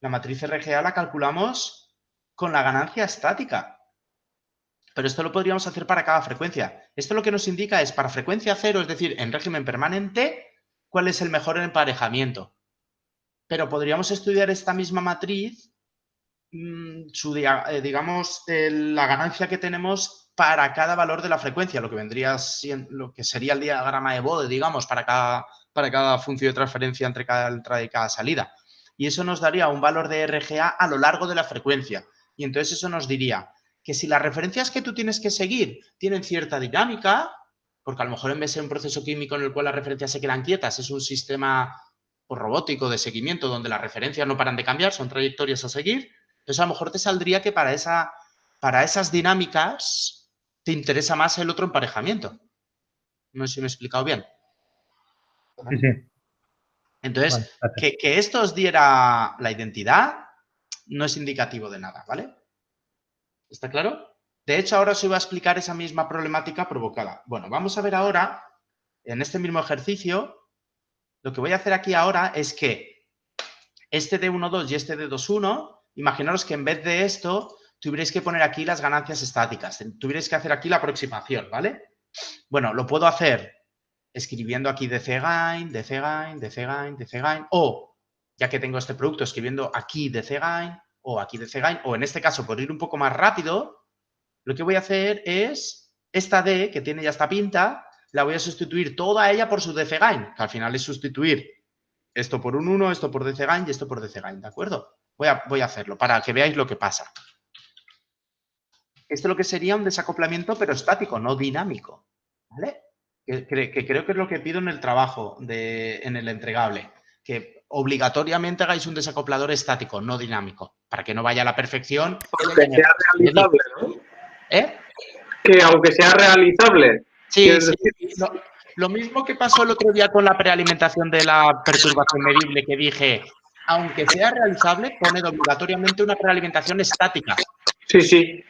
la matriz RGA la calculamos con la ganancia estática. Pero esto lo podríamos hacer para cada frecuencia. Esto lo que nos indica es para frecuencia 0, es decir, en régimen permanente, cuál es el mejor emparejamiento. Pero podríamos estudiar esta misma matriz, digamos, la ganancia que tenemos para cada valor de la frecuencia, lo que sería el diagrama de Bode, digamos, para cada función de transferencia entre cada entrada y cada salida. Y eso nos daría un valor de RGA a lo largo de la frecuencia. Y entonces eso nos diría que si las referencias que tú tienes que seguir tienen cierta dinámica, porque a lo mejor en vez de ser un proceso químico en el cual las referencias se quedan quietas, es un sistema pues, robótico de seguimiento donde las referencias no paran de cambiar, son trayectorias a seguir, entonces a lo mejor te saldría que para esas dinámicas te interesa más el otro emparejamiento. No sé si me he explicado bien. Sí, sí. Entonces, Vale, gracias. que esto os diera la identidad no es indicativo de nada, ¿vale? ¿Está claro? De hecho, ahora os iba a explicar esa misma problemática provocada. Bueno, vamos a ver ahora, en este mismo ejercicio, lo que voy a hacer aquí ahora es que este de 1,2 y este de 2,1, imaginaros que en vez de esto, tuvierais que poner aquí las ganancias estáticas, tuvierais que hacer aquí la aproximación, ¿vale? Bueno, lo puedo hacer escribiendo aquí dcgain, dcgain, dcgain, dcgain, o, ya que tengo este producto, escribiendo aquí dcgain, o aquí dcgain, o en este caso, por ir un poco más rápido, lo que voy a hacer es, esta D, que tiene ya esta pinta, la voy a sustituir toda ella por su dcgain, que al final es sustituir esto por un 1, esto por dcgain y esto por dcgain, ¿de acuerdo? Voy a hacerlo para que veáis lo que pasa. Esto es lo que sería un desacoplamiento, pero estático, no dinámico, ¿vale? Que creo que es lo que pido en el trabajo, en el entregable, que obligatoriamente hagáis un desacoplador estático, no dinámico, para que no vaya a la perfección. Aunque sea realizable, ¿no? ¿Eh? Que aunque sea realizable. Sí, sí. Lo mismo que pasó el otro día con la prealimentación de la perturbación medible, que dije, aunque sea realizable, poned obligatoriamente una prealimentación estática. Sí, sí.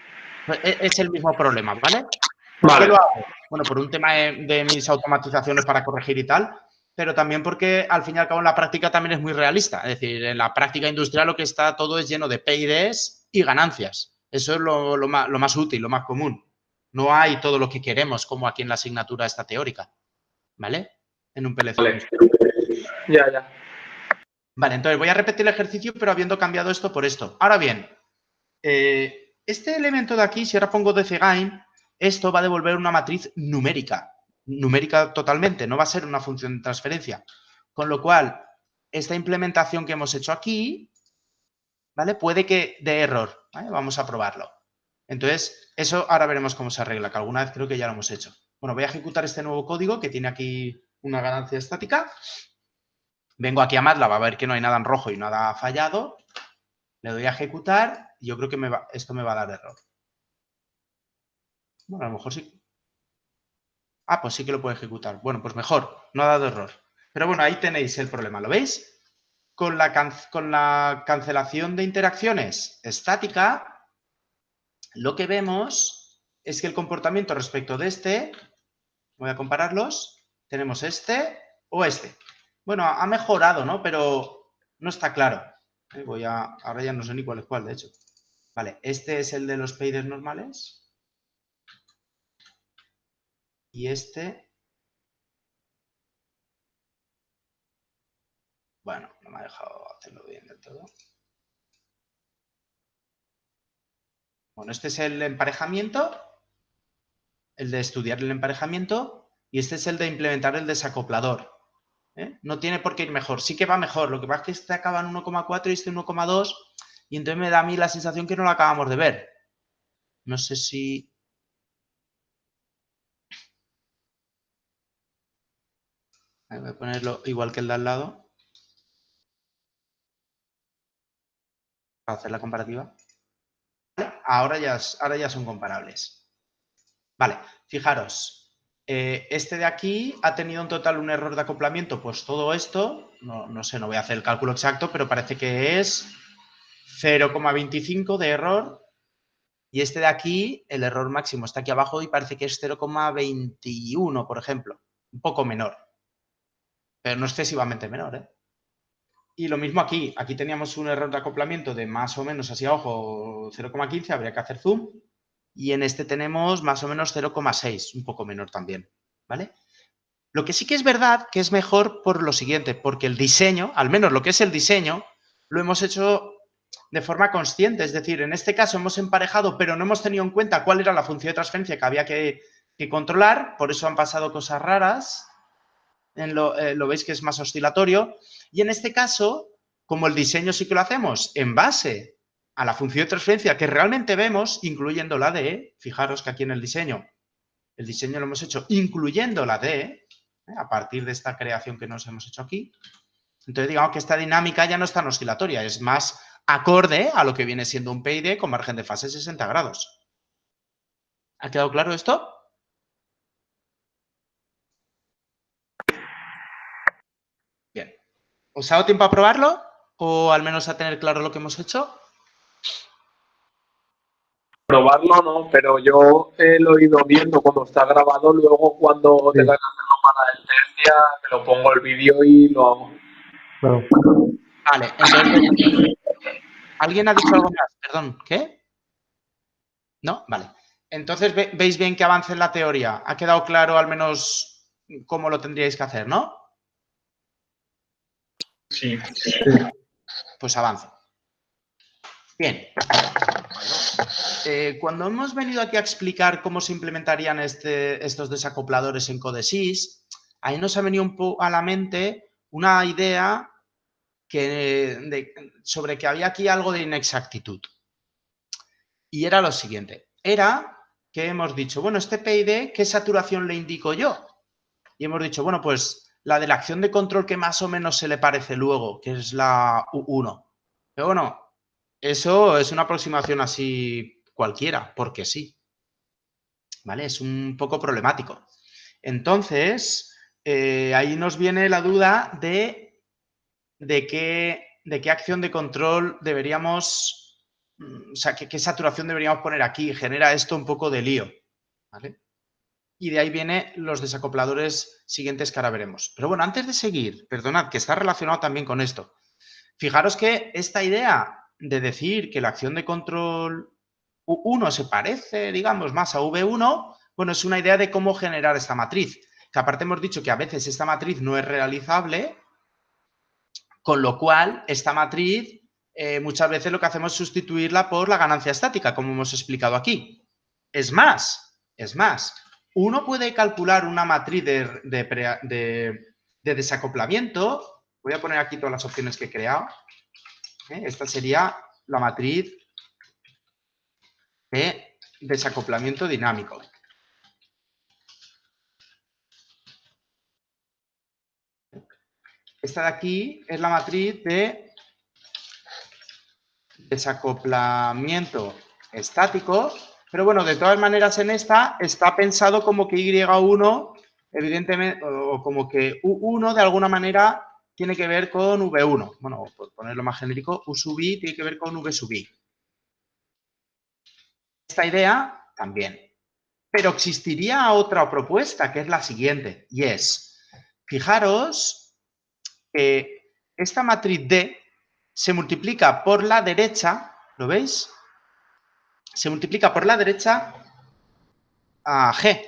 Es el mismo problema, ¿vale? ¿Por qué lo hago? Bueno, por un tema de mis automatizaciones para corregir y tal, pero también porque al fin y al cabo en la práctica también es muy realista. Es decir, en la práctica industrial lo que está todo es lleno de PIDs y ganancias. Eso es lo más útil, lo más común. No hay todo lo que queremos como aquí en la asignatura esta teórica, ¿vale? En un PLC. Vale. Ya. Vale, entonces voy a repetir el ejercicio, pero habiendo cambiado esto por esto. Ahora bien, este elemento de aquí, si ahora pongo dcgain, esto va a devolver una matriz numérica. Numérica totalmente, no va a ser una función de transferencia. Con lo cual, esta implementación que hemos hecho aquí, ¿vale? Puede que dé error, ¿vale? Vamos a probarlo. Entonces, eso ahora veremos cómo se arregla, que alguna vez creo que ya lo hemos hecho. Bueno, voy a ejecutar este nuevo código que tiene aquí una ganancia estática. Vengo aquí a MATLAB a ver que no hay nada en rojo y nada fallado. Le doy a ejecutar y yo creo que esto me va a dar error. Bueno, a lo mejor sí. Ah, pues sí que lo puede ejecutar. Bueno, pues mejor, no ha dado error. Pero bueno, ahí tenéis el problema, ¿lo veis? Con la cancelación de interacciones estática, lo que vemos es que el comportamiento respecto de este, voy a compararlos, tenemos este o este. Bueno, ha mejorado, ¿no? Pero no está claro. Ahora ya no sé ni cuál es cuál, de hecho. Vale, este es el de los PIDs normales. Y este... Bueno, no me ha dejado hacerlo bien del todo. Bueno, este es el emparejamiento, el de estudiar el emparejamiento, y este es el de implementar el desacoplador. No tiene por qué ir mejor. Sí que va mejor. Lo que pasa es que este acaba en 1,4 y este en 1,2, y entonces me da a mí la sensación que no lo acabamos de ver. No sé si... Voy a ponerlo igual que el de al lado. Para hacer la comparativa. ¿Vale? Ahora ya son comparables. Vale, fijaros. Este de aquí ha tenido en total un error de acoplamiento. Pues todo esto, no sé, no voy a hacer el cálculo exacto, pero parece que es 0,25 de error. Y este de aquí, el error máximo está aquí abajo y parece que es 0,21, por ejemplo. Un poco menor. Pero no excesivamente menor, ¿eh? Y lo mismo aquí. Aquí teníamos un error de acoplamiento de más o menos así abajo 0,15, habría que hacer zoom. Y en este tenemos más o menos 0,6, un poco menor también, ¿vale? Lo que sí que es verdad que es mejor por lo siguiente, porque el diseño, al menos lo que es el diseño, lo hemos hecho de forma consciente. Es decir, en este caso hemos emparejado, pero no hemos tenido en cuenta cuál era la función de transferencia que había que controlar. Por eso han pasado cosas raras. Lo veis que es más oscilatorio. Y en este caso, como el diseño sí que lo hacemos en base a la función de transferencia que realmente vemos, incluyendo la D, fijaros que aquí en el diseño lo hemos hecho incluyendo la D, a partir de esta creación que nos hemos hecho aquí. Entonces, digamos que esta dinámica ya no es tan oscilatoria, es más acorde a lo que viene siendo un PID con margen de fase 60 grados. ¿Ha quedado claro esto? Bien. ¿Os ha dado tiempo a probarlo? ¿O al menos a tener claro lo que hemos hecho? Probarlo no, pero yo lo he ido viendo cuando está grabado, luego cuando tenga que hacerlo para el test ya me lo pongo el vídeo y lo hago. Claro. Vale, entonces, ¿alguien ha dicho algo más? Perdón, ¿qué? ¿No? Vale. Entonces, ¿veis bien que avance en la teoría? ¿Ha quedado claro al menos cómo lo tendríais que hacer, no? Sí. Pues avanzo. Bien. Cuando hemos venido aquí a explicar cómo se implementarían estos desacopladores en Codesys, ahí nos ha venido un poco a la mente una idea sobre que había aquí algo de inexactitud. Y era lo siguiente. Era que hemos dicho, bueno, este PID, ¿qué saturación le indico yo? Y hemos dicho, bueno, pues la de la acción de control que más o menos se le parece luego, que es la U1. Pero bueno, eso es una aproximación así cualquiera, porque sí. ¿Vale? Es un poco problemático. Entonces, ahí nos viene la duda de qué acción de control deberíamos, o sea, qué saturación deberíamos poner aquí. Genera esto un poco de lío. ¿Vale? Y de ahí vienen los desacopladores siguientes que ahora veremos. Pero bueno, antes de seguir, perdonad, que está relacionado también con esto. Fijaros que esta idea de decir que la acción de control U1 se parece, digamos, más a V1, bueno, es una idea de cómo generar esta matriz. Que aparte hemos dicho que a veces esta matriz no es realizable, con lo cual esta matriz muchas veces lo que hacemos es sustituirla por la ganancia estática, como hemos explicado aquí. Es más, uno puede calcular una matriz de desacoplamiento. Voy a poner aquí todas las opciones que he creado. Esta sería la matriz de desacoplamiento dinámico. Esta de aquí es la matriz de desacoplamiento estático, pero bueno, de todas maneras en esta está pensado como que Y1, evidentemente, o como que U1 de alguna manera tiene que ver con V1. Bueno, por ponerlo más genérico, U sub I tiene que ver con V sub I. Esta idea también. Pero existiría otra propuesta, que es la siguiente, y es, fijaros que esta matriz D se multiplica por la derecha, ¿lo veis? Se multiplica por la derecha a G.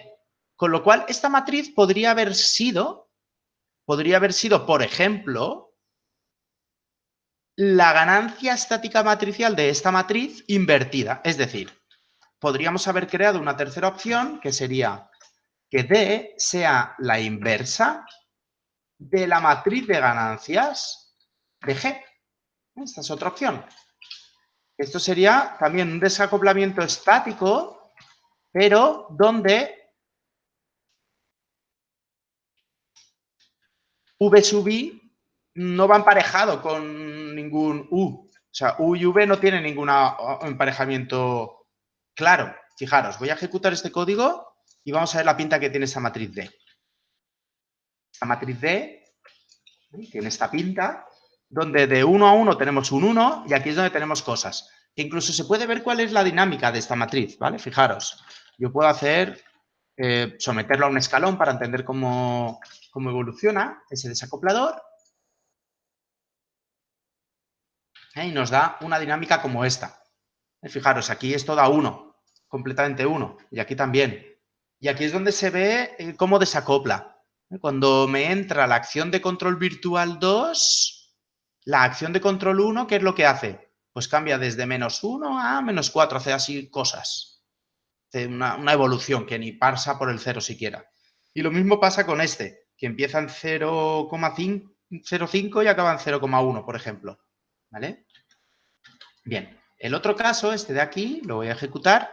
Con lo cual, esta matriz podría haber sido, por ejemplo, la ganancia estática matricial de esta matriz invertida. Es decir, podríamos haber creado una tercera opción que sería que D sea la inversa de la matriz de ganancias de G. Esta es otra opción. Esto sería también un desacoplamiento estático, pero donde V sub I no va emparejado con ningún U. O sea, U y V no tienen ningún emparejamiento claro. Fijaros, voy a ejecutar este código y vamos a ver la pinta que tiene esta matriz D. Esta matriz D tiene esta pinta, donde de 1 a 1 tenemos un 1 y aquí es donde tenemos cosas. Que incluso se puede ver cuál es la dinámica de esta matriz, ¿vale? Fijaros, yo puedo hacer, someterlo a un escalón para entender cómo evoluciona ese desacoplador. Y nos da una dinámica como esta. Fijaros, aquí esto da 1, completamente 1, y aquí también. Y aquí es donde se ve cómo desacopla. Cuando me entra la acción de control virtual 2, la acción de control 1, ¿qué es lo que hace? Pues cambia desde -1 a -4, hace así cosas. Hace una evolución que ni pasa por el 0 siquiera. Y lo mismo pasa con este, que empieza en 0,05 y acaba en 0,1, por ejemplo. ¿Vale? Bien, El otro caso, este de aquí, lo voy a ejecutar.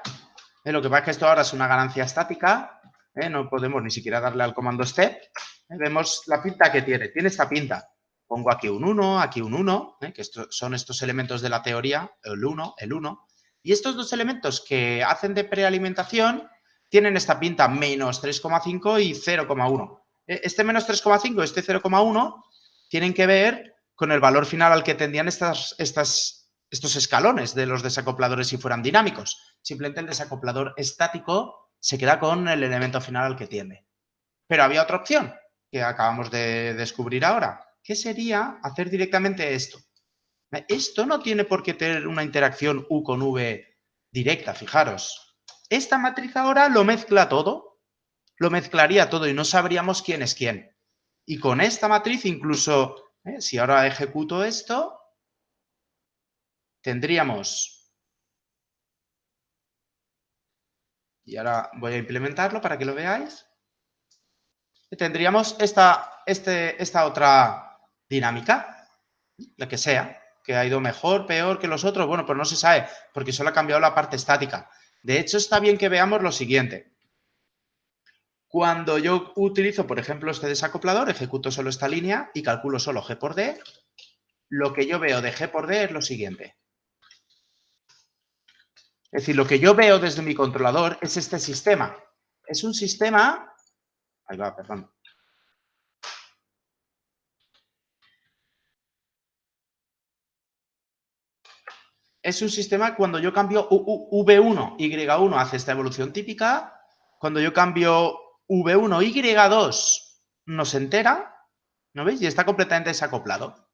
Lo que pasa es que esto ahora es una ganancia estática. No podemos ni siquiera darle al comando step. Vemos la pinta que tiene. Tiene esta pinta. Pongo aquí un 1, aquí un 1, que son estos elementos de la teoría, el 1, el 1. Y estos dos elementos que hacen de prealimentación tienen esta pinta menos 3,5 y 0,1. Este menos 3,5 y este 0,1 tienen que ver con el valor final al que tendían estos escalones de los desacopladores si fueran dinámicos. Simplemente el desacoplador estático se queda con el elemento final al que tiende. Pero había otra opción que acabamos de descubrir ahora, que sería hacer directamente esto. Esto no tiene por qué tener una interacción U con V directa, fijaros. Esta matriz ahora lo mezcla todo, lo mezclaría todo y no sabríamos quién es quién. Y con esta matriz incluso, si ahora ejecuto esto, tendríamos, y ahora voy a implementarlo para que lo veáis, tendríamos esta otra dinámica, la que sea, que ha ido mejor, peor que los otros, bueno, pues no se sabe, porque solo ha cambiado la parte estática. De hecho, está bien que veamos lo siguiente. Cuando yo utilizo, por ejemplo, este desacoplador, ejecuto solo esta línea y calculo solo G por D, lo que yo veo de G por D es lo siguiente. Es decir, lo que yo veo desde mi controlador es este sistema. Es un sistema... Ahí va, perdón. Es un sistema cuando yo cambio V1, Y1 hace esta evolución típica. Cuando yo cambio V1, Y2 no se entera. ¿No veis? Y está completamente desacoplado.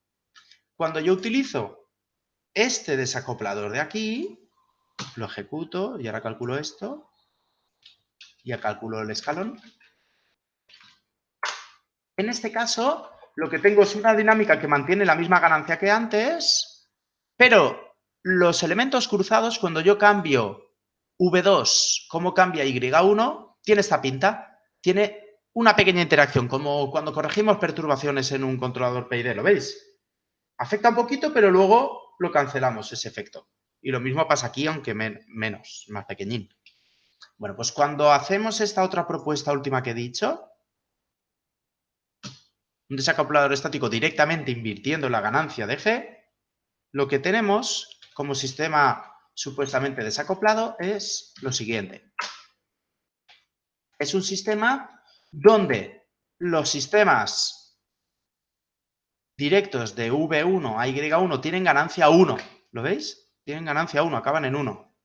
Cuando yo utilizo este desacoplador de aquí, lo ejecuto y ahora calculo esto. Ya calculo el escalón. En este caso, lo que tengo es una dinámica que mantiene la misma ganancia que antes, pero los elementos cruzados, cuando yo cambio V2, como cambia Y1, tiene esta pinta. Tiene una pequeña interacción, como cuando corregimos perturbaciones en un controlador PID, ¿lo veis? Afecta un poquito, pero luego lo cancelamos, ese efecto. Y lo mismo pasa aquí, aunque menos, más pequeñín. Bueno, pues cuando hacemos esta otra propuesta última que he dicho, un desacoplador estático directamente invirtiendo la ganancia de G, lo que tenemos como sistema supuestamente desacoplado es lo siguiente. Es un sistema donde los sistemas directos de V1 a Y1 tienen ganancia 1. ¿Lo veis? Tienen ganancia 1, acaban en 1.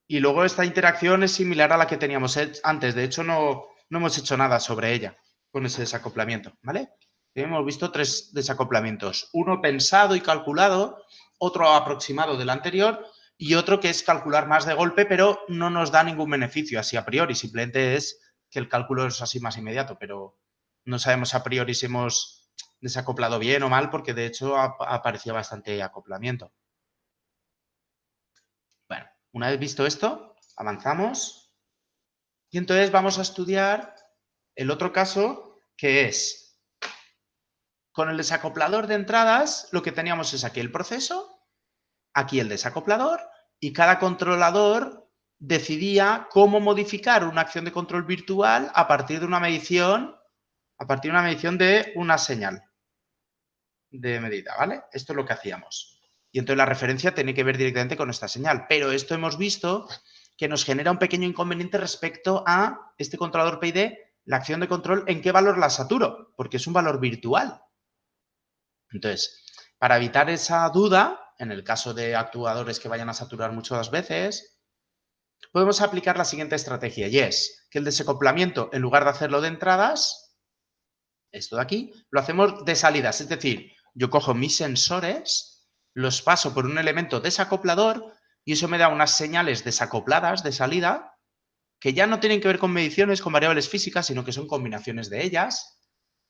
Y luego esta interacción es similar a la que teníamos antes. De hecho, no hemos hecho nada sobre ella con ese desacoplamiento, ¿vale? Hemos visto 3 desacoplamientos. Uno pensado y calculado, otro aproximado del anterior y otro que es calcular más de golpe, pero no nos da ningún beneficio así a priori. Simplemente es que el cálculo es así más inmediato, pero no sabemos a priori si hemos desacoplado bien o mal, porque de hecho aparecía bastante acoplamiento. Bueno, una vez visto esto, avanzamos y entonces vamos a estudiar el otro caso, que es con el desacoplador de entradas, lo que teníamos es aquí el proceso, aquí el desacoplador y cada controlador decidía cómo modificar una acción de control virtual a partir de una medición, de una señal de medida, ¿vale? Esto es lo que hacíamos. Y entonces la referencia tiene que ver directamente con esta señal. Pero esto hemos visto que nos genera un pequeño inconveniente respecto a este controlador PID, la acción de control, ¿en qué valor la saturo? Porque es un valor virtual. Entonces, para evitar esa duda, en el caso de actuadores que vayan a saturar muchas veces, podemos aplicar la siguiente estrategia, y es que el desacoplamiento, en lugar de hacerlo de entradas, esto de aquí, lo hacemos de salidas. Es decir, yo cojo mis sensores, los paso por un elemento desacoplador y eso me da unas señales desacopladas de salida que ya no tienen que ver con mediciones, con variables físicas, sino que son combinaciones de ellas.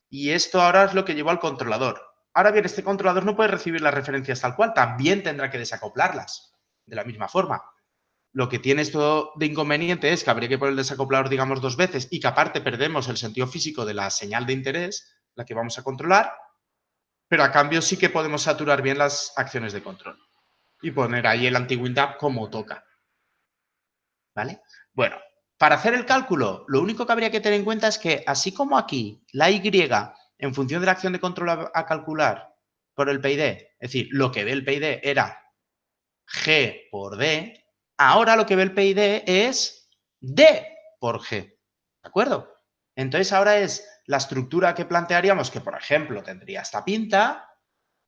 Y esto ahora es lo que llevo al controlador. Ahora bien, este controlador no puede recibir las referencias tal cual, también tendrá que desacoplarlas de la misma forma. Lo que tiene esto de inconveniente es que habría que poner el desacoplador, digamos, 2 veces y que aparte perdemos el sentido físico de la señal de interés, la que vamos a controlar, pero a cambio sí que podemos saturar bien las acciones de control. y poner ahí el anti-WinDAP como toca. ¿Vale? Bueno, para hacer el cálculo, lo único que habría que tener en cuenta es que, así como aquí, la Y, en función de la acción de control a calcular por el PID, es decir, lo que ve el PID era G por D, ahora lo que ve el PID es D por G. ¿De acuerdo? Entonces ahora es la estructura que plantearíamos que, por ejemplo, tendría esta pinta,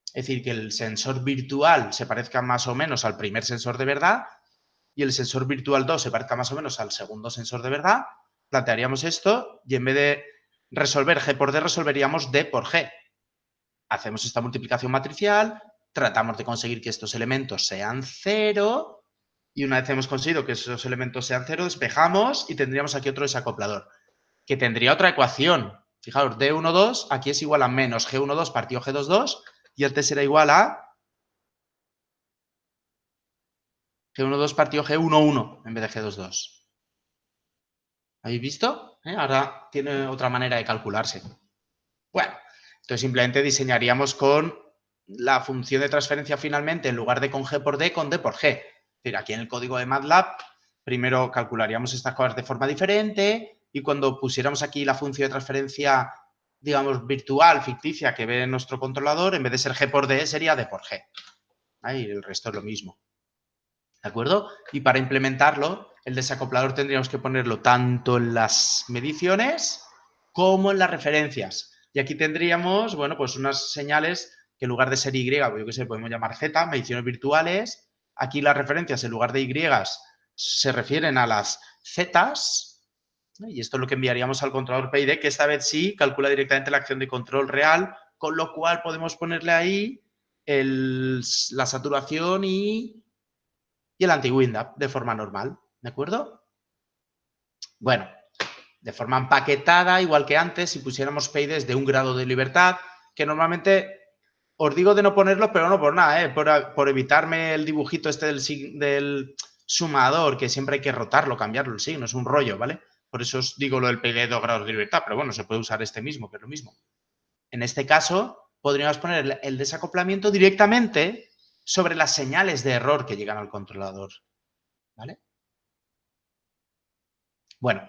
es decir, que el sensor virtual se parezca más o menos al primer sensor de verdad y el sensor virtual 2 se parezca más o menos al segundo sensor de verdad, plantearíamos esto y en vez de resolver G por D, resolveríamos D por G. Hacemos esta multiplicación matricial, tratamos de conseguir que estos elementos sean 0 y una vez hemos conseguido que esos elementos sean 0, despejamos y tendríamos aquí otro desacoplador, que tendría otra ecuación. Fijaos, D12 aquí es igual a menos G12 partido G22 y este será igual a G12 partido G11 en vez de G22. ¿Habéis visto? Ahora tiene otra manera de calcularse. Bueno, entonces simplemente diseñaríamos con la función de transferencia finalmente, en lugar de con G por D, con D por G. Es decir, aquí en el código de MATLAB, primero calcularíamos estas cosas de forma diferente y cuando pusiéramos aquí la función de transferencia, digamos, virtual, ficticia, que ve nuestro controlador, en vez de ser G por D, sería D por G. Ahí el resto es lo mismo. ¿De acuerdo? Y para implementarlo, el desacoplador tendríamos que ponerlo tanto en las mediciones como en las referencias. Y aquí tendríamos, bueno, pues unas señales que en lugar de ser Y, pues yo qué sé, podemos llamar Z, mediciones virtuales. Aquí las referencias en lugar de Y se refieren a las Zs. ¿No? Y esto es lo que enviaríamos al controlador PID, que esta vez sí calcula directamente la acción de control real, con lo cual podemos ponerle ahí la saturación y el anti-WinDAP de forma normal, ¿de acuerdo? Bueno, de forma empaquetada, igual que antes, si pusiéramos PIDs de 1 grado de libertad, que normalmente os digo de no ponerlo, pero no por nada, por evitarme el dibujito este del sumador, que siempre hay que rotarlo, cambiarlo, el signo, es un rollo, ¿vale? Por eso os digo lo del PID de 2 grados de libertad, pero bueno, se puede usar este mismo, que es lo mismo. En este caso, podríamos poner el desacoplamiento directamente sobre las señales de error que llegan al controlador. ¿Vale? Bueno,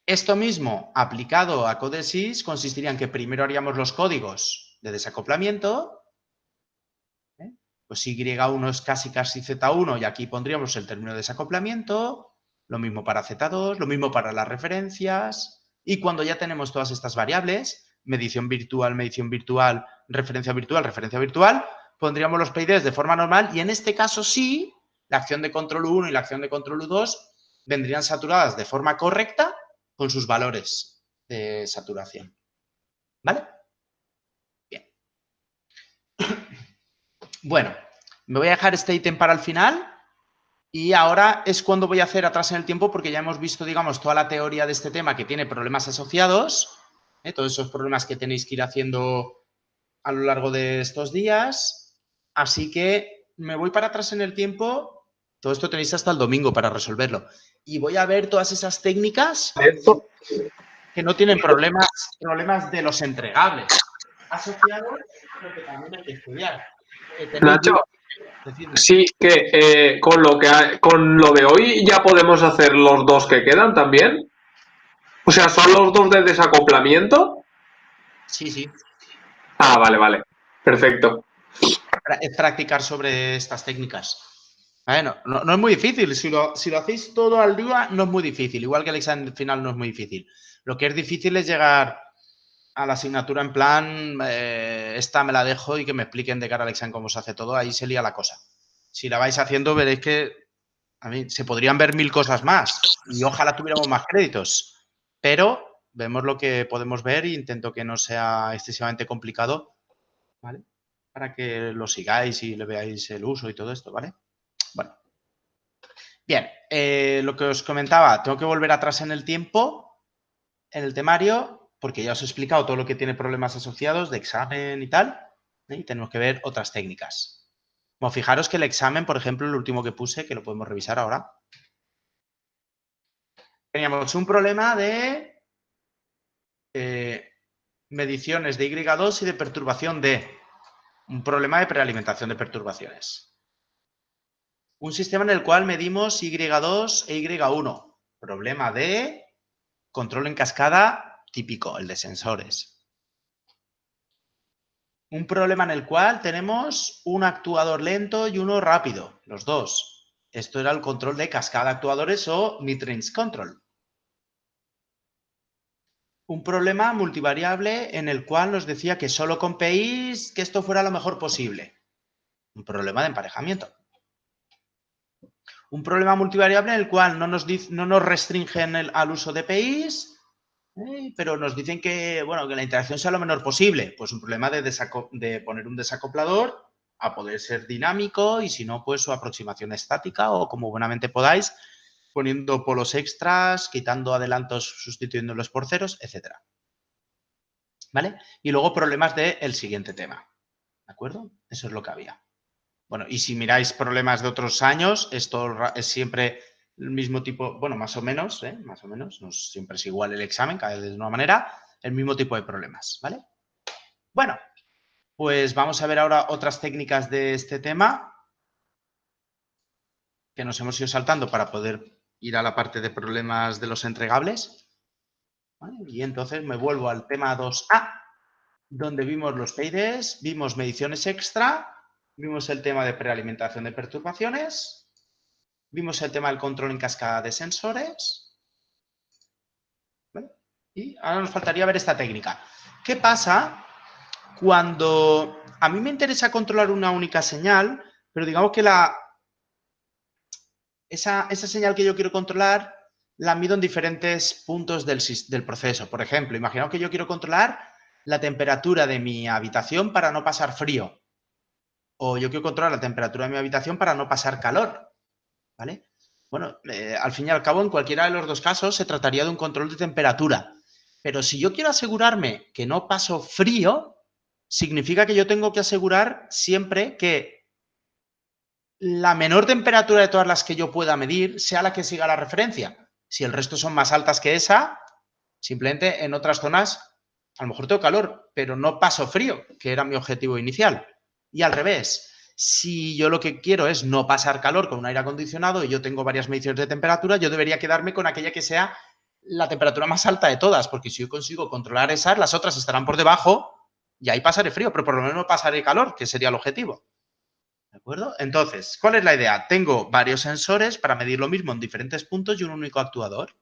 esto mismo aplicado a Codesys consistiría en que primero haríamos los códigos de desacoplamiento. Pues Y1 es casi Z1 y aquí pondríamos el término de desacoplamiento. Lo mismo para Z2, lo mismo para las referencias. Y cuando ya tenemos todas estas variables, medición virtual, referencia virtual, pondríamos los PIDs de forma normal y en este caso sí, la acción de control 1 y la acción de control 2 vendrían saturadas de forma correcta con sus valores de saturación. ¿Vale? Bien. Bueno, me voy a dejar este ítem para el final y ahora es cuando voy a hacer atrás en el tiempo porque ya hemos visto, digamos, toda la teoría de este tema que tiene problemas asociados, todos esos problemas que tenéis que ir haciendo a lo largo de estos días. Así que me voy para atrás en el tiempo. Todo esto tenéis hasta el domingo para resolverlo. Y voy a ver todas esas técnicas que no tienen problemas de los entregables asociados, pero que también hay que estudiar. Nacho, sí, que con lo de hoy ya podemos hacer los dos que quedan también. O sea, ¿son los dos de desacoplamiento? Sí, sí. Ah, vale. Perfecto. Es practicar sobre estas técnicas. Bueno, no es muy difícil. Si lo hacéis todo al día, no es muy difícil. Igual que el examen final no es muy difícil. Lo que es difícil es llegar a la asignatura en plan, esta me la dejo y que me expliquen de cara al examen cómo se hace todo. Ahí se lía la cosa. Si la vais haciendo, veréis que a mí se podrían ver 1000 cosas más. Y ojalá tuviéramos más créditos. Pero vemos lo que podemos ver e intento que no sea excesivamente complicado, ¿vale? Para que lo sigáis y le veáis el uso y todo esto, ¿vale? Bueno. Bien, lo que os comentaba, tengo que volver atrás en el tiempo, en el temario, porque ya os he explicado todo lo que tiene problemas asociados de examen y tal, y tenemos que ver otras técnicas. Como fijaros que el examen, por ejemplo, el último que puse, que lo podemos revisar ahora, teníamos un problema de mediciones de Y2 y de perturbación D. Un problema de prealimentación de perturbaciones. Un sistema en el cual medimos Y2 e Y1. Problema de control en cascada típico, el de sensores. Un problema en el cual tenemos un actuador lento y uno rápido, los dos. Esto era el control de cascada de actuadores o mid-range control. Un problema multivariable en el cual nos decía que solo con PIs que esto fuera lo mejor posible. Un problema de emparejamiento. Un problema multivariable en el cual no nos restringen al uso de PIs, pero nos dicen que, bueno, que la interacción sea lo menor posible. Pues un problema de poner un desacoplador a poder ser dinámico y si no, pues su aproximación estática o como buenamente podáis, poniendo polos extras, quitando adelantos, sustituyéndolos por ceros, etc. ¿Vale? Y luego problemas del siguiente tema. ¿De acuerdo? Eso es lo que había. Bueno, y si miráis problemas de otros años, esto es siempre el mismo tipo, bueno, más o menos, no siempre es igual el examen, cada vez de una manera, el mismo tipo de problemas, ¿vale? Bueno, pues vamos a ver ahora otras técnicas de este tema que nos hemos ido saltando para poder ir a la parte de problemas de los entregables. ¿Vale? Y entonces me vuelvo al tema 2A, donde vimos los PIDs, vimos mediciones extra, vimos el tema de prealimentación de perturbaciones, vimos el tema del control en cascada de sensores. ¿Vale? Y ahora nos faltaría ver esta técnica. ¿Qué pasa cuando a mí me interesa controlar una única señal, pero digamos que esa señal que yo quiero controlar la mido en diferentes puntos del proceso? Por ejemplo, imaginaos que yo quiero controlar la temperatura de mi habitación para no pasar frío. O yo quiero controlar la temperatura de mi habitación para no pasar calor. ¿Vale? Bueno, al fin y al cabo, en cualquiera de los dos casos se trataría de un control de temperatura. Pero si yo quiero asegurarme que no paso frío, significa que yo tengo que asegurar siempre que la menor temperatura de todas las que yo pueda medir sea la que siga la referencia. Si el resto son más altas que esa, simplemente en otras zonas a lo mejor tengo calor, pero no paso frío, que era mi objetivo inicial. Y al revés, si yo lo que quiero es no pasar calor con un aire acondicionado y yo tengo varias mediciones de temperatura, yo debería quedarme con aquella que sea la temperatura más alta de todas, porque si yo consigo controlar esas, las otras estarán por debajo y ahí pasaré frío, pero por lo menos no pasaré calor, que sería el objetivo. ¿De acuerdo? Entonces, ¿cuál es la idea? Tengo varios sensores para medir lo mismo en diferentes puntos y un único actuador.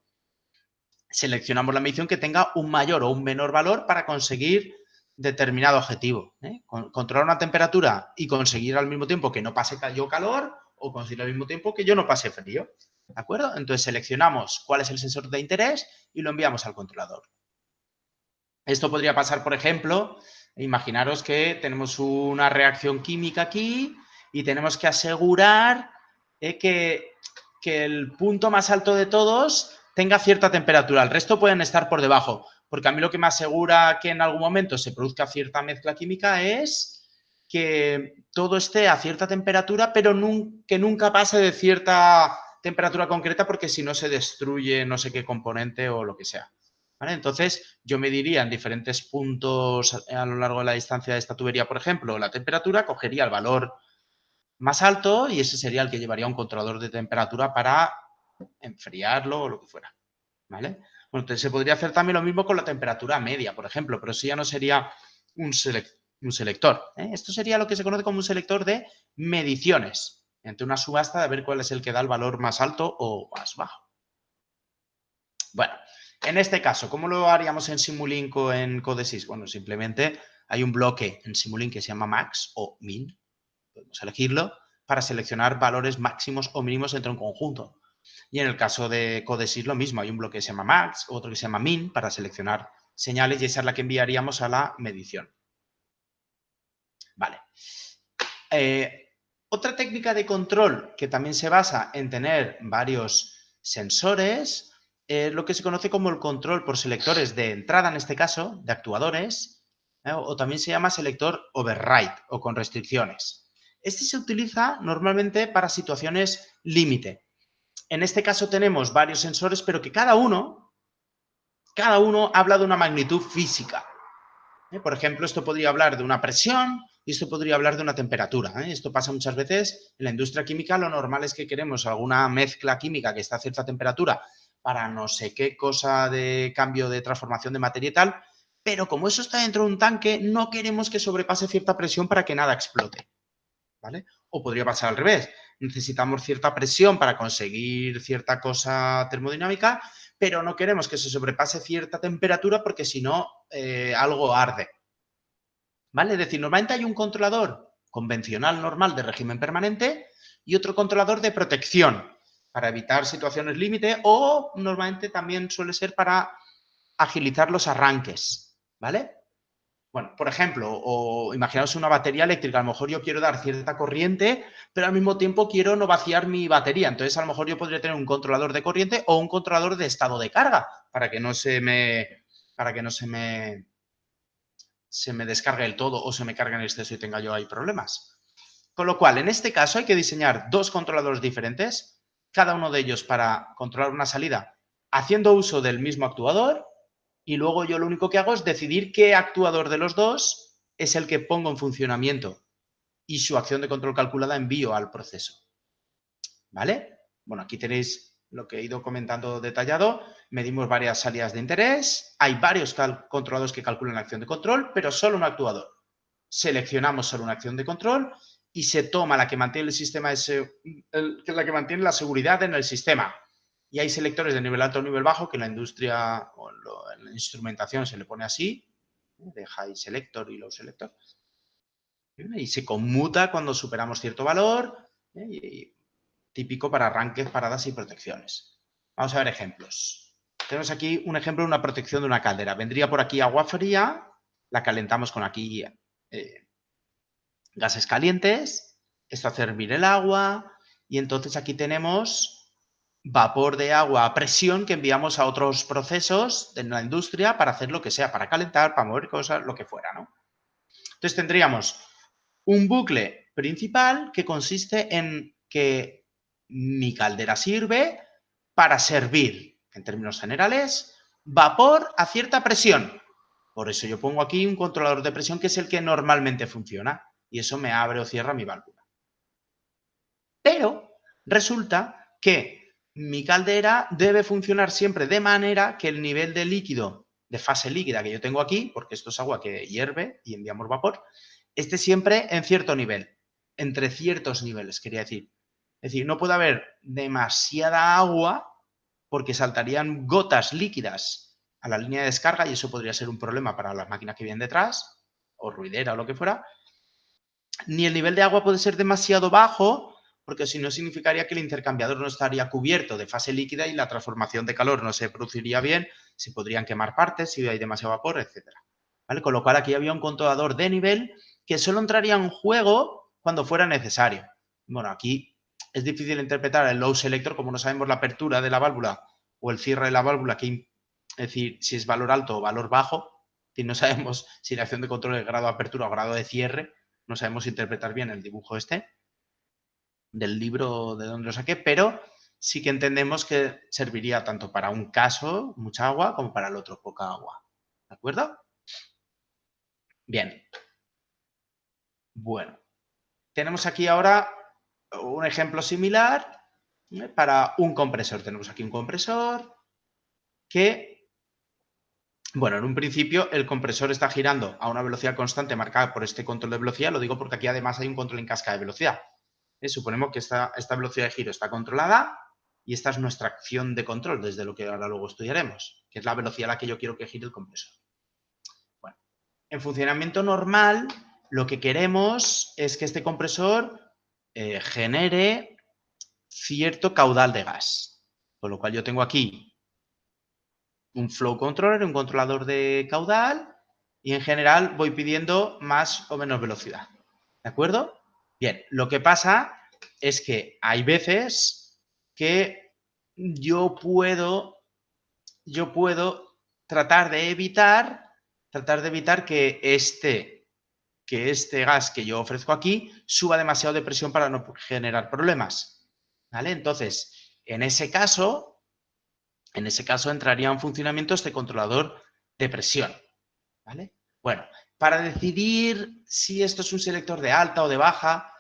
Seleccionamos la medición que tenga un mayor o un menor valor para conseguir determinado objetivo. Controlar una temperatura y conseguir al mismo tiempo que no pase yo calor o conseguir al mismo tiempo que yo no pase frío. ¿De acuerdo? Entonces seleccionamos cuál es el sensor de interés y lo enviamos al controlador. Esto podría pasar, por ejemplo, imaginaros que tenemos una reacción química aquí y tenemos que asegurar que el punto más alto de todos tenga cierta temperatura. El resto pueden estar por debajo, porque a mí lo que me asegura que en algún momento se produzca cierta mezcla química es que todo esté a cierta temperatura, pero que nunca pase de cierta temperatura concreta, porque si no se destruye no sé qué componente o lo que sea. ¿Vale? Entonces, yo mediría en diferentes puntos a lo largo de la distancia de esta tubería, por ejemplo, la temperatura, cogería el valor más alto y ese sería el que llevaría un controlador de temperatura para enfriarlo o lo que fuera. ¿Vale? Bueno, entonces se podría hacer también lo mismo con la temperatura media, por ejemplo, pero eso ya no sería un selector. Esto sería lo que se conoce como un selector de mediciones, ante una subasta de ver cuál es el que da el valor más alto o más bajo. Bueno, en este caso, ¿cómo lo haríamos en Simulink o en Codesys? Bueno, simplemente hay un bloque en Simulink que se llama max o min. Podemos elegirlo para seleccionar valores máximos o mínimos entre un conjunto. Y en el caso de Codesys lo mismo, hay un bloque que se llama max, otro que se llama min para seleccionar señales y esa es la que enviaríamos a la medición. Vale. Otra técnica de control que también se basa en tener varios sensores es lo que se conoce como el control por selectores de entrada, en este caso, de actuadores, o también se llama selector override o con restricciones. Este se utiliza normalmente para situaciones límite. En este caso tenemos varios sensores, pero que cada uno habla de una magnitud física. Por ejemplo, esto podría hablar de una presión y esto podría hablar de una temperatura. Esto pasa muchas veces en la industria química. Lo normal es que queremos alguna mezcla química que está a cierta temperatura para no sé qué cosa de cambio de transformación de materia y tal, pero como eso está dentro de un tanque, no queremos que sobrepase cierta presión para que nada explote, ¿vale? O podría pasar al revés. Necesitamos cierta presión para conseguir cierta cosa termodinámica, pero no queremos que se sobrepase cierta temperatura porque si no, algo arde, ¿vale? Es decir, normalmente hay un controlador convencional, normal, de régimen permanente y otro controlador de protección para evitar situaciones límite o normalmente también suele ser para agilizar los arranques, ¿vale? Bueno, por ejemplo, o imaginaos una batería eléctrica, a lo mejor yo quiero dar cierta corriente, pero al mismo tiempo quiero no vaciar mi batería. Entonces, a lo mejor yo podría tener un controlador de corriente o un controlador de estado de carga para que no se me descargue el todo o se me cargue en exceso y tenga yo ahí problemas. Con lo cual, en este caso hay que diseñar dos controladores diferentes, cada uno de ellos para controlar una salida haciendo uso del mismo actuador. Y luego yo lo único que hago es decidir qué actuador de los dos es el que pongo en funcionamiento y su acción de control calculada envío al proceso. ¿Vale? Bueno, aquí tenéis lo que he ido comentando detallado. Medimos varias salidas de interés. Hay varios controladores que calculan la acción de control, pero solo un actuador. Seleccionamos solo una acción de control y se toma la que mantiene el sistema, la que mantiene la seguridad en el sistema. Y hay selectores de nivel alto o nivel bajo que en la industria o en la instrumentación se le pone así, de high selector y low selector. Y se conmuta cuando superamos cierto valor, y típico para arranques, paradas y protecciones. Vamos a ver ejemplos. Tenemos aquí un ejemplo de una protección de una caldera. Vendría por aquí agua fría, la calentamos con aquí gases calientes, esto hace hervir el agua y entonces aquí tenemos vapor de agua a presión que enviamos a otros procesos de la industria para hacer lo que sea, para calentar, para mover cosas, lo que fuera, ¿no? Entonces tendríamos un bucle principal que consiste en que mi caldera sirve para servir, en términos generales, vapor a cierta presión. Por eso yo pongo aquí un controlador de presión que es el que normalmente funciona y eso me abre o cierra mi válvula. Pero resulta que mi caldera debe funcionar siempre de manera que el nivel de líquido, de fase líquida que yo tengo aquí, porque esto es agua que hierve y enviamos vapor, esté siempre en cierto nivel, entre ciertos niveles, quería decir. Es decir, no puede haber demasiada agua porque saltarían gotas líquidas a la línea de descarga y eso podría ser un problema para las máquinas que vienen detrás, o ruidera o lo que fuera. Ni el nivel de agua puede ser demasiado bajo porque si no significaría que el intercambiador no estaría cubierto de fase líquida y la transformación de calor no se produciría bien, se podrían quemar partes si hay demasiado vapor, etc. ¿Vale? Con lo cual aquí había un controlador de nivel que solo entraría en juego cuando fuera necesario. Bueno, aquí es difícil interpretar el low selector, como no sabemos la apertura de la válvula o el cierre de la válvula, es decir, si es valor alto o valor bajo, si no sabemos si la acción de control es grado de apertura o grado de cierre, no sabemos interpretar bien el dibujo este del libro de donde lo saqué, pero sí que entendemos que serviría tanto para un caso, mucha agua, como para el otro, poca agua. ¿De acuerdo? Bien. Bueno, tenemos aquí ahora un ejemplo similar para un compresor. Tenemos aquí un compresor que, bueno, en un principio el compresor está girando a una velocidad constante marcada por este control de velocidad. Lo digo porque aquí además hay un control en cascada de velocidad. Suponemos que esta velocidad de giro está controlada y esta es nuestra acción de control, desde lo que ahora luego estudiaremos, que es la velocidad a la que yo quiero que gire el compresor. Bueno, en funcionamiento normal, lo que queremos es que este compresor genere cierto caudal de gas. Con lo cual yo tengo aquí un flow controller, un controlador de caudal y en general voy pidiendo más o menos velocidad. ¿De acuerdo? Bien, lo que pasa es que hay veces que yo puedo tratar de evitar que este gas que yo ofrezco aquí suba demasiado de presión para no generar problemas. ¿Vale? Entonces, en ese caso entraría en funcionamiento este controlador de presión. ¿Vale? Bueno, para decidir si esto es un selector de alta o de baja,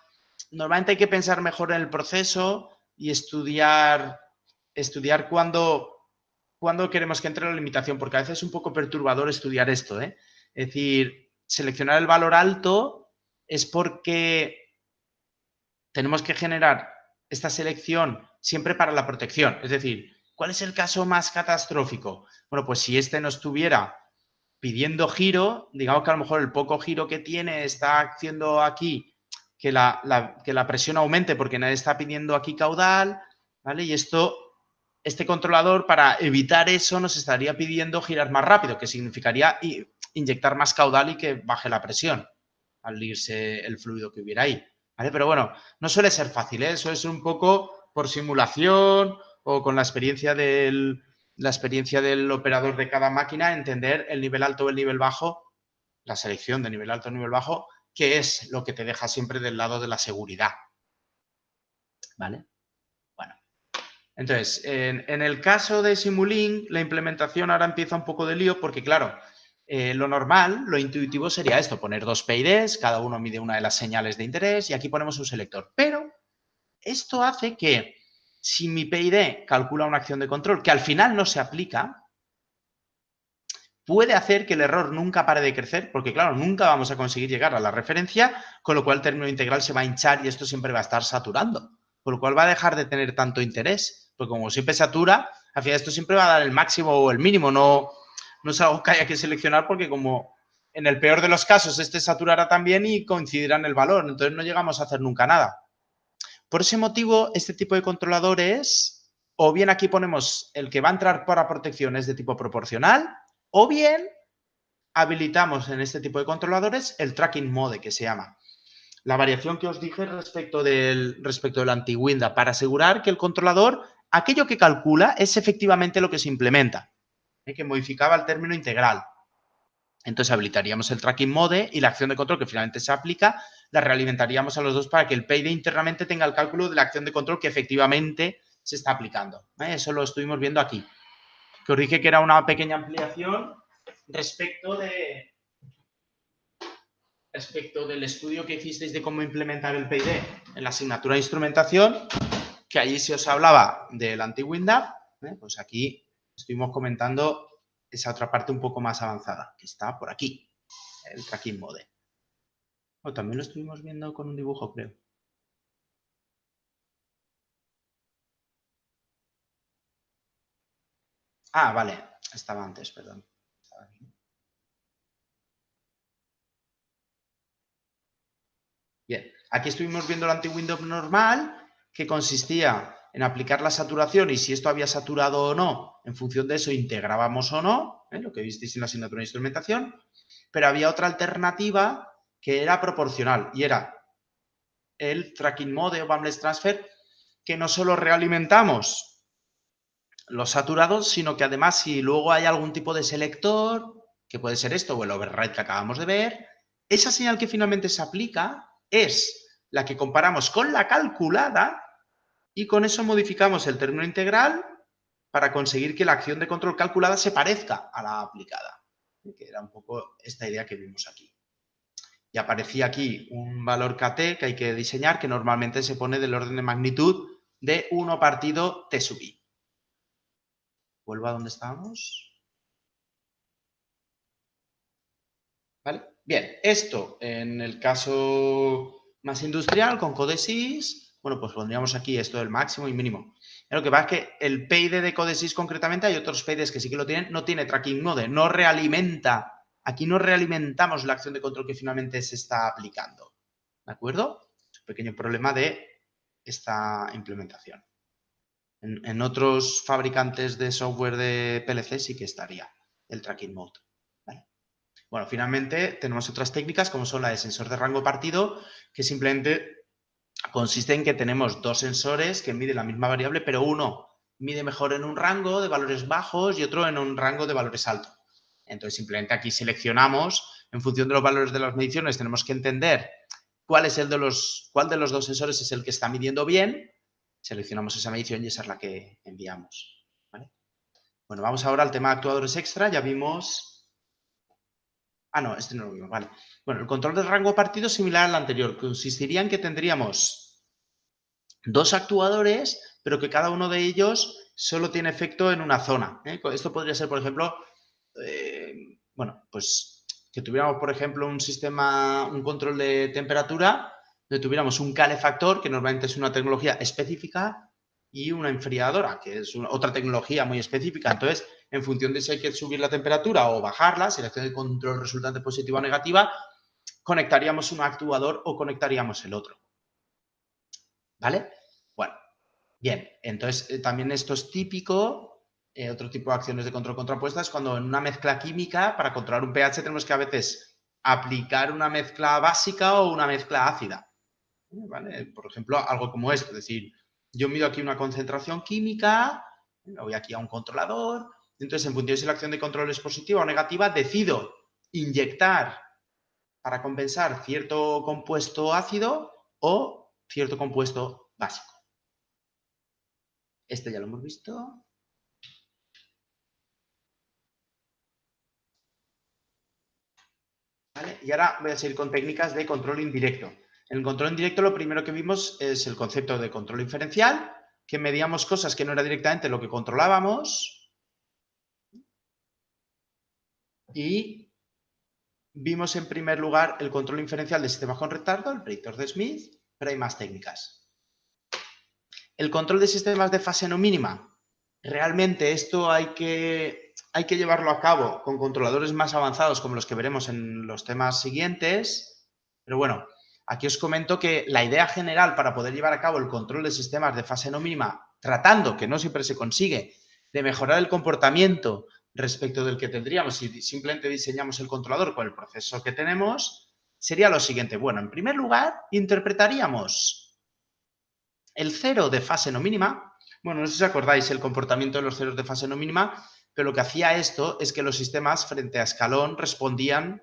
normalmente hay que pensar mejor en el proceso y estudiar cuándo queremos que entre la limitación, porque a veces es un poco perturbador estudiar esto, ¿eh? Es decir, seleccionar el valor alto es porque tenemos que generar esta selección siempre para la protección. Es decir, ¿cuál es el caso más catastrófico? Bueno, pues si este no estuviera pidiendo giro, digamos que a lo mejor el poco giro que tiene está haciendo aquí que la presión aumente porque nadie está pidiendo aquí caudal, ¿vale? Y este controlador, para evitar eso, nos estaría pidiendo girar más rápido, que significaría inyectar más caudal y que baje la presión al irse el fluido que hubiera ahí, ¿vale? Pero bueno, no suele ser fácil, ¿eh? Suele ser un poco por simulación o con la experiencia del operador de cada máquina, entender el nivel alto o el nivel bajo, la selección de nivel alto o nivel bajo, que es lo que te deja siempre del lado de la seguridad, ¿vale? Bueno, entonces, en el caso de Simulink, la implementación ahora empieza un poco de lío porque, claro, lo normal, lo intuitivo sería esto, poner dos PIDs, cada uno mide una de las señales de interés y aquí ponemos un selector. Pero esto hace que si mi PID calcula una acción de control que al final no se aplica, puede hacer que el error nunca pare de crecer, porque claro, nunca vamos a conseguir llegar a la referencia, con lo cual el término integral se va a hinchar y esto siempre va a estar saturando, con lo cual va a dejar de tener tanto interés, porque como siempre satura, al final esto siempre va a dar el máximo o el mínimo, no es algo que haya que seleccionar porque como en el peor de los casos este saturará también y coincidirá en el valor, entonces no llegamos a hacer nunca nada. Por ese motivo, este tipo de controladores, o bien aquí ponemos el que va a entrar para protecciones de tipo proporcional, o bien habilitamos en este tipo de controladores el tracking mode, que se llama. La variación que os dije respecto del anti-Winda, para asegurar que el controlador, aquello que calcula, es efectivamente lo que se implementa, que modificaba el término integral. Entonces habilitaríamos el tracking mode y la acción de control que finalmente se aplica, la realimentaríamos a los dos para que el PID internamente tenga el cálculo de la acción de control que efectivamente se está aplicando. Eso lo estuvimos viendo aquí. Que os dije que era una pequeña ampliación respecto del estudio que hicisteis de cómo implementar el PID en la asignatura de instrumentación, que allí se os hablaba del anti-WinDAP, pues aquí estuvimos comentando esa otra parte un poco más avanzada, que está por aquí, el tracking mode. O también lo estuvimos viendo con un dibujo, creo. Ah, vale, estaba antes, perdón. Estaba aquí. Bien, aquí estuvimos viendo el anti-WinDAP normal, que consistía en aplicar la saturación y si esto había saturado o no, en función de eso integrábamos o no, lo que visteis en la asignatura de instrumentación, pero había otra alternativa que era proporcional y era el tracking mode o boundless transfer, que no solo realimentamos los saturados, sino que además si luego hay algún tipo de selector, que puede ser esto o el override que acabamos de ver, esa señal que finalmente se aplica es la que comparamos con la calculada y con eso modificamos el término integral para conseguir que la acción de control calculada se parezca a la aplicada, que era un poco esta idea que vimos aquí. Y aparecía aquí un valor KT que hay que diseñar, que normalmente se pone del orden de magnitud de 1 partido T sub I. Vuelvo a donde estábamos. ¿Vale? Bien, esto en el caso más industrial, con Codesys, bueno, pues pondríamos aquí esto del máximo y mínimo. Lo que pasa es que el PID de Codesys concretamente, hay otros PIDs que sí que lo tienen, no tiene tracking mode, no realimenta. Aquí no realimentamos la acción de control que finalmente se está aplicando. ¿De acuerdo? Es un pequeño problema de esta implementación. En otros fabricantes de software de PLC sí que estaría el tracking mode. ¿Vale? Bueno, finalmente tenemos otras técnicas como son la de sensor de rango partido, que simplemente consiste en que tenemos dos sensores que miden la misma variable, pero uno mide mejor en un rango de valores bajos y otro en un rango de valores altos. Entonces, simplemente aquí seleccionamos, en función de los valores de las mediciones, tenemos que entender cuál de los dos sensores es el que está midiendo bien. Seleccionamos esa medición y esa es la que enviamos. ¿Vale? Bueno, vamos ahora al tema de actuadores extra. Ya vimos Ah, no, este no lo vimos, vale. Bueno, el control de rango partido es similar al anterior. Consistiría en que tendríamos dos actuadores, pero que cada uno de ellos solo tiene efecto en una zona. Esto podría ser, por ejemplo, bueno, pues que tuviéramos, por ejemplo, un sistema, un control de temperatura, donde tuviéramos un calefactor, que normalmente es una tecnología específica, y una enfriadora, que es otra tecnología muy específica. Entonces, en función de si hay que subir la temperatura o bajarla, si la acción de control resultante positiva o negativa, conectaríamos un actuador o conectaríamos el otro. ¿Vale? Bueno, bien. Entonces, también esto es típico. Otro tipo de acciones de control contrapuestas, cuando en una mezcla química, para controlar un pH, tenemos que a veces aplicar una mezcla básica o una mezcla ácida. ¿Vale? Por ejemplo, algo como esto, es decir, yo mido aquí una concentración química, me voy aquí a un controlador, entonces en función de si la acción de control es positiva o negativa, decido inyectar para compensar cierto compuesto ácido o cierto compuesto básico. Este ya lo hemos visto. ¿Vale? Y ahora voy a seguir con técnicas de control indirecto. En el control indirecto lo primero que vimos es el concepto de control inferencial, que medíamos cosas que no era directamente lo que controlábamos. Y vimos en primer lugar el control inferencial de sistemas con retardo, el predictor de Smith, pero hay más técnicas. El control de sistemas de fase no mínima. Realmente esto hay que llevarlo a cabo con controladores más avanzados como los que veremos en los temas siguientes. Pero bueno, aquí os comento que la idea general para poder llevar a cabo el control de sistemas de fase no mínima, tratando, que no siempre se consigue, de mejorar el comportamiento respecto del que tendríamos si simplemente diseñamos el controlador con el proceso que tenemos, sería lo siguiente. Bueno, en primer lugar, interpretaríamos el cero de fase no mínima. Bueno, no sé si os acordáis el comportamiento de los ceros de fase no mínima, pero lo que hacía esto es que los sistemas frente a escalón respondían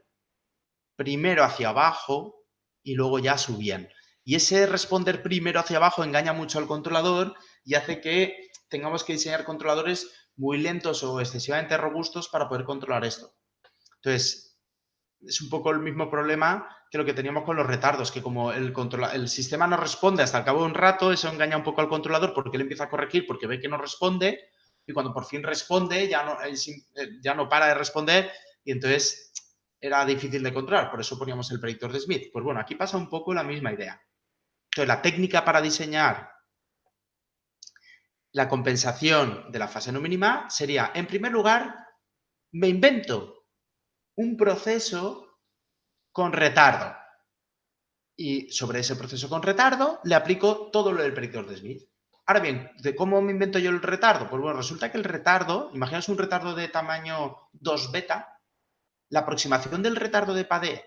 primero hacia abajo y luego ya subían. Y ese responder primero hacia abajo engaña mucho al controlador y hace que tengamos que diseñar controladores muy lentos o excesivamente robustos para poder controlar esto. Entonces, es un poco el mismo problema que lo que teníamos con los retardos, que como el sistema no responde hasta el cabo de un rato, eso engaña un poco al controlador porque él empieza a corregir porque ve que no responde y cuando por fin responde ya no para de responder y entonces era difícil de controlar. Por eso poníamos el predictor de Smith. Pues bueno, aquí pasa un poco la misma idea. Entonces, la técnica para diseñar la compensación de la fase no mínima sería, en primer lugar, me invento un proceso con retardo. Y sobre ese proceso con retardo le aplico todo lo del predictor de Smith. Ahora bien, ¿de cómo me invento yo el retardo? Pues bueno, resulta que el retardo, imaginaos un retardo de tamaño 2 beta, la aproximación del retardo de Padé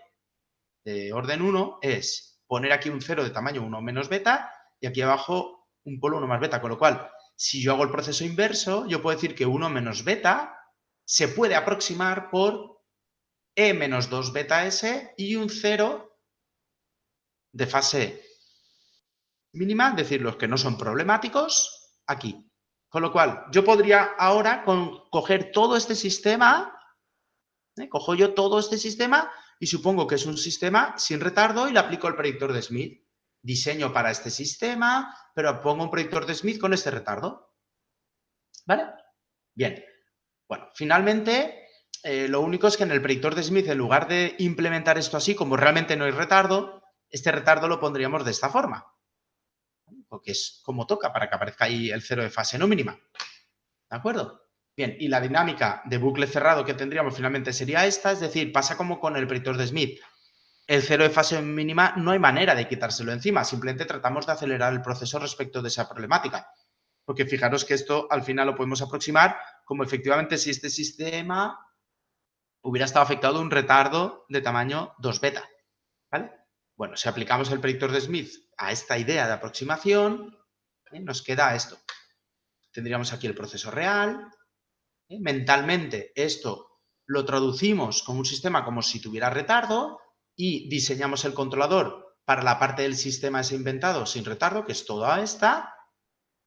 de orden 1 es poner aquí un 0 de tamaño 1 menos beta y aquí abajo un polo 1 más beta, con lo cual, si yo hago el proceso inverso, yo puedo decir que 1 menos beta se puede aproximar por E menos 2 beta S y un 0 de fase mínima, es decir, los que no son problemáticos, aquí. Con lo cual, yo podría ahora coger todo este sistema, cojo yo todo este sistema y supongo que es un sistema sin retardo y le aplico el predictor de Smith. Diseño para este sistema, pero pongo un predictor de Smith con este retardo. ¿Vale? Bien. Bueno, finalmente, lo único es que en el predictor de Smith, en lugar de implementar esto así, como realmente no hay retardo, este retardo lo pondríamos de esta forma. Porque es como toca para que aparezca ahí el cero de fase no mínima. ¿De acuerdo? Bien, y la dinámica de bucle cerrado que tendríamos finalmente sería esta, es decir, pasa como con el predictor de Smith. El cero de fase mínima no hay manera de quitárselo encima, simplemente tratamos de acelerar el proceso respecto de esa problemática. Porque fijaros que esto al final lo podemos aproximar como efectivamente si este sistema hubiera estado afectado a un retardo de tamaño 2 beta. ¿Vale? Bueno, si aplicamos el predictor de Smith a esta idea de aproximación, nos queda esto. Tendríamos aquí el proceso real. Mentalmente esto lo traducimos como un sistema como si tuviera retardo y diseñamos el controlador para la parte del sistema ese inventado sin retardo, que es toda esta.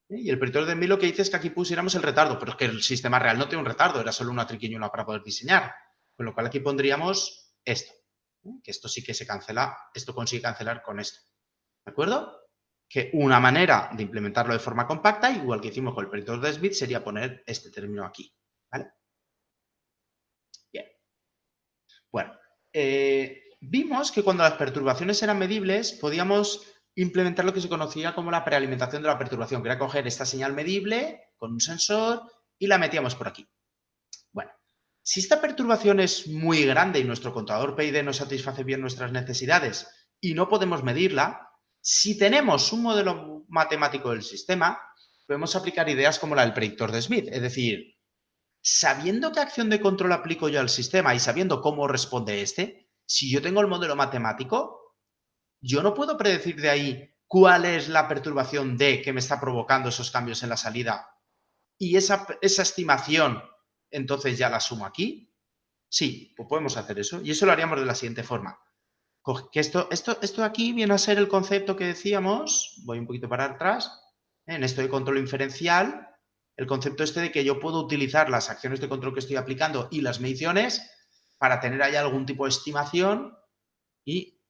Y el predictor de Smith lo que dice es que aquí pusiéramos el retardo, pero es que el sistema real no tiene un retardo, era solo una triquiñuela para poder diseñar. Con lo cual aquí pondríamos esto. Que esto sí que se cancela, esto consigue cancelar con esto. ¿De acuerdo? Que una manera de implementarlo de forma compacta, igual que hicimos con el predictor de Smith, sería poner este término aquí. ¿Vale? Bien. Bueno, vimos que cuando las perturbaciones eran medibles, podíamos implementar lo que se conocía como la prealimentación de la perturbación, que era coger esta señal medible con un sensor y la metíamos por aquí. Bueno, si esta perturbación es muy grande y nuestro contador PID no satisface bien nuestras necesidades y no podemos medirla, si tenemos un modelo matemático del sistema, podemos aplicar ideas como la del predictor de Smith. Es decir, sabiendo qué acción de control aplico yo al sistema y sabiendo cómo responde este, si yo tengo el modelo matemático, yo no puedo predecir de ahí cuál es la perturbación D que me está provocando esos cambios en la salida y esa estimación entonces ya la sumo aquí. Sí, pues podemos hacer eso y eso lo haríamos de la siguiente forma. Que esto de aquí viene a ser el concepto que decíamos, voy un poquito para atrás, en esto de control inferencial, el concepto este de que yo puedo utilizar las acciones de control que estoy aplicando y las mediciones para tener ahí algún tipo de estimación y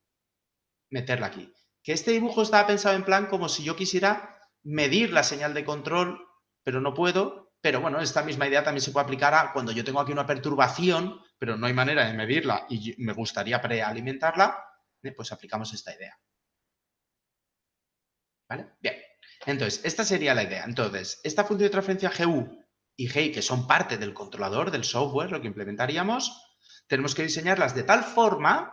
meterla aquí. Que este dibujo estaba pensado en plan como si yo quisiera medir la señal de control, pero no puedo. Pero bueno, esta misma idea también se puede aplicar a cuando yo tengo aquí una perturbación, pero no hay manera de medirla y me gustaría prealimentarla, pues aplicamos esta idea. ¿Vale? Bien. Entonces, esta sería la idea. Entonces, esta función de transferencia GU y GI, que son parte del controlador, del software, lo que implementaríamos, tenemos que diseñarlas de tal forma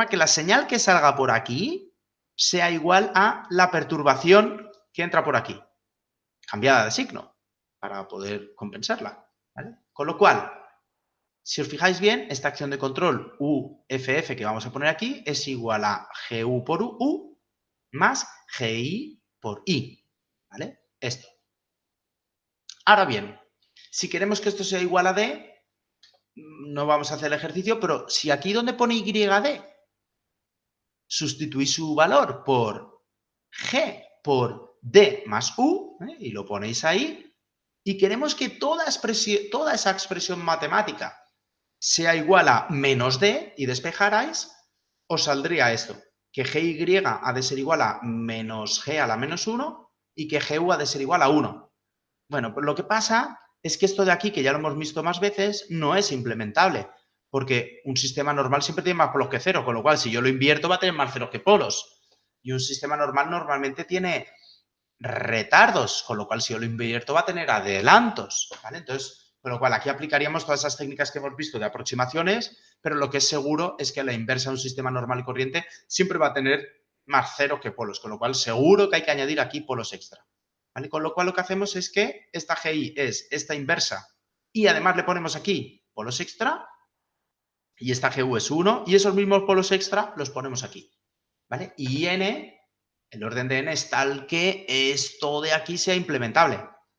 que la señal que salga por aquí sea igual a la perturbación que entra por aquí, cambiada de signo, para poder compensarla. ¿Vale? Con lo cual, si os fijáis bien, esta acción de control UFF que vamos a poner aquí es igual a GU por U más GI por I. ¿Vale? Esto. Ahora bien, si queremos que esto sea igual a D, no vamos a hacer el ejercicio, pero si aquí donde pone YD sustituís su valor por G por D más U, y lo ponéis ahí, y queremos que toda esa expresión matemática sea igual a menos D y despejarais, os saldría esto, que GY ha de ser igual a menos G a la menos 1 y que GU ha de ser igual a 1. Bueno, pues lo que pasa es que esto de aquí, que ya lo hemos visto más veces, no es implementable, porque un sistema normal siempre tiene más polos que cero, con lo cual si yo lo invierto va a tener más ceros que polos. Y un sistema normal normalmente tiene retardos, con lo cual si yo lo invierto va a tener adelantos, ¿vale? Entonces, con lo cual aquí aplicaríamos todas esas técnicas que hemos visto de aproximaciones, pero lo que es seguro es que la inversa de un sistema normal y corriente siempre va a tener más cero que polos, con lo cual seguro que hay que añadir aquí polos extra. ¿Vale? Con lo cual lo que hacemos es que esta GI es esta inversa y además le ponemos aquí polos extra y esta GU es 1 y esos mismos polos extra los ponemos aquí. ¿Vale? Y N, el orden de N es tal que esto de aquí sea implementable.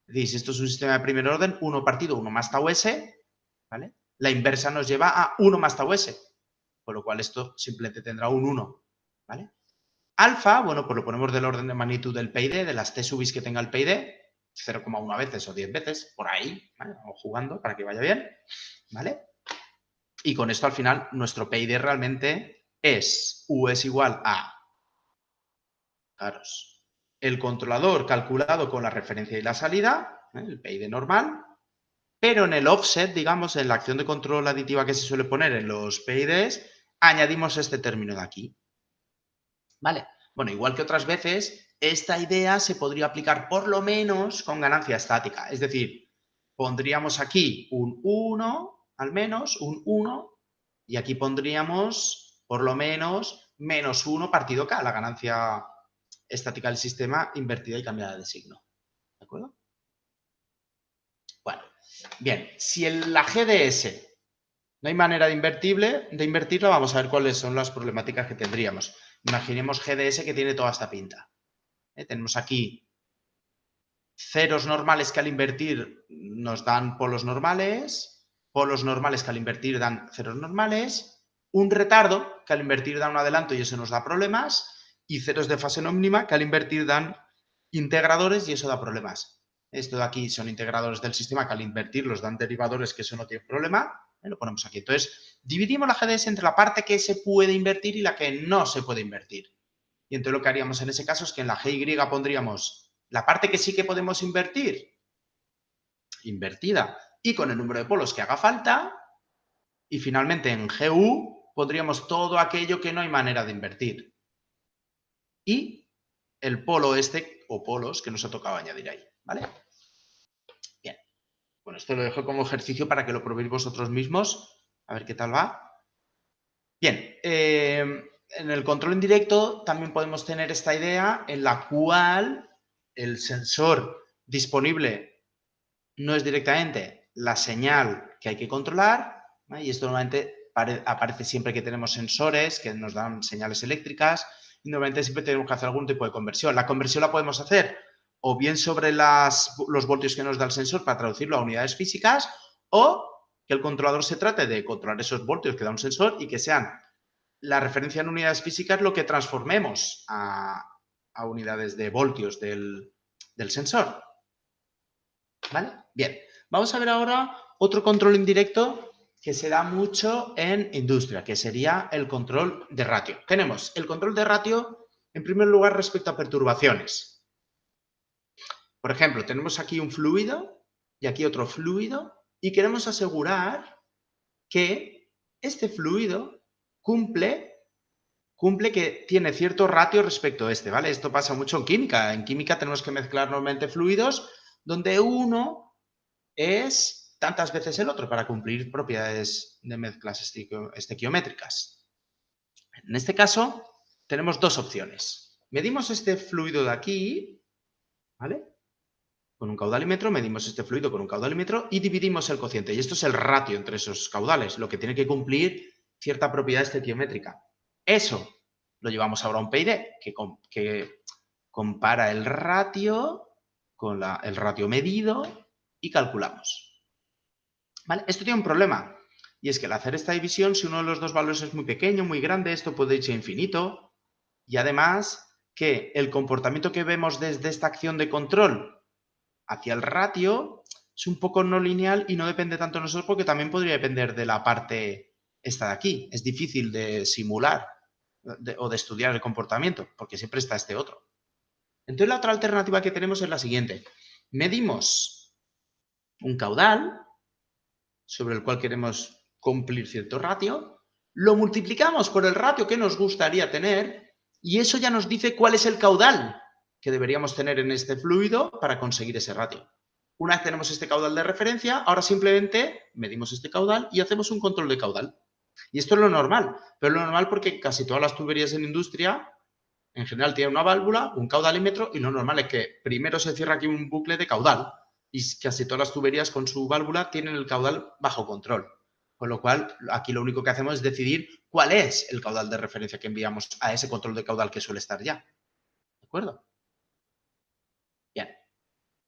Es decir, si esto es un sistema de primer orden, 1 partido 1 más tau S, ¿vale? La inversa nos lleva a 1 más tau S, con lo cual esto simplemente tendrá un 1. ¿Vale? Alfa, bueno, pues lo ponemos del orden de magnitud del PID, de las T subis que tenga el PID, 0,1 veces o 10 veces, por ahí, ¿vale? Vamos jugando para que vaya bien, ¿vale? Y con esto al final nuestro PID realmente es U es igual a, fijaros, el controlador calculado con la referencia y la salida, el PID normal, pero en el offset, digamos, en la acción de control aditiva que se suele poner en los PIDs, añadimos este término de aquí. ¿Vale? Bueno, igual que otras veces, esta idea se podría aplicar por lo menos con ganancia estática. Es decir, pondríamos aquí un 1, al menos, un 1, y aquí pondríamos por lo menos menos 1 partido K, la ganancia estática del sistema invertida y cambiada de signo. ¿De acuerdo? Bueno, bien, si la GDS no hay manera de invertirla, vamos a ver cuáles son las problemáticas que tendríamos. Imaginemos GDS que tiene toda esta pinta. Tenemos aquí ceros normales que al invertir nos dan polos normales que al invertir dan ceros normales, un retardo que al invertir da un adelanto y eso nos da problemas, y ceros de fase no mínima que al invertir dan integradores y eso da problemas. Esto de aquí son integradores del sistema que al invertir los dan derivadores, que eso no tiene problema. Lo ponemos aquí. Entonces, dividimos la GDS entre la parte que se puede invertir y la que no se puede invertir. Y entonces lo que haríamos en ese caso es que en la GY pondríamos la parte que sí que podemos invertir, invertida, y con el número de polos que haga falta. Y finalmente en GU pondríamos todo aquello que no hay manera de invertir. Y el polo este, o polos, que nos ha tocado añadir ahí, ¿vale? Bien. Bueno, esto lo dejo como ejercicio para que lo probéis vosotros mismos. A ver qué tal va. Bien. En el control indirecto también podemos tener esta idea en la cual el sensor disponible no es directamente la señal que hay que controlar, ¿vale? Y esto normalmente aparece siempre que tenemos sensores que nos dan señales eléctricas y normalmente siempre tenemos que hacer algún tipo de conversión. La conversión la podemos hacer o bien sobre los voltios que nos da el sensor para traducirlo a unidades físicas o que el controlador se trate de controlar esos voltios que da un sensor y que sean la referencia en unidades físicas lo que transformemos a unidades de voltios del sensor. ¿Vale? Bien, vamos a ver ahora otro control indirecto que se da mucho en industria, que sería el control de ratio. Tenemos el control de ratio, en primer lugar, respecto a perturbaciones. Por ejemplo, tenemos aquí un fluido y aquí otro fluido y queremos asegurar que este fluido cumple que tiene cierto ratio respecto a este, ¿vale? Esto pasa mucho en química. En química tenemos que mezclar normalmente fluidos donde uno es tantas veces el otro para cumplir propiedades de mezclas estequiométricas. En este caso, tenemos dos opciones. Medimos este fluido de aquí, ¿vale? Con un caudalímetro, medimos este fluido con un caudalímetro y dividimos el cociente. Y esto es el ratio entre esos caudales, lo que tiene que cumplir cierta propiedad estequiométrica. Eso lo llevamos ahora a un PID, que compara el ratio con el ratio medido y calculamos. ¿Vale? Esto tiene un problema, y es que al hacer esta división, si uno de los dos valores es muy pequeño, muy grande, esto puede irse a infinito, y además que el comportamiento que vemos desde esta acción de control hacia el ratio es un poco no lineal y no depende tanto de nosotros porque también podría depender de la parte esta de aquí. Es difícil de simular o de estudiar el comportamiento porque siempre está este otro. Entonces la otra alternativa que tenemos es la siguiente. Medimos un caudal sobre el cual queremos cumplir cierto ratio, lo multiplicamos por el ratio que nos gustaría tener y eso ya nos dice cuál es el caudal que deberíamos tener en este fluido para conseguir ese ratio. Una vez tenemos este caudal de referencia, ahora simplemente medimos este caudal y hacemos un control de caudal. Y esto es lo normal, pero lo normal porque casi todas las tuberías en industria en general tienen una válvula, un caudalímetro y lo normal es que primero se cierra aquí un bucle de caudal y casi todas las tuberías con su válvula tienen el caudal bajo control. Con lo cual, aquí lo único que hacemos es decidir cuál es el caudal de referencia que enviamos a ese control de caudal que suele estar ya. ¿De acuerdo? Bien.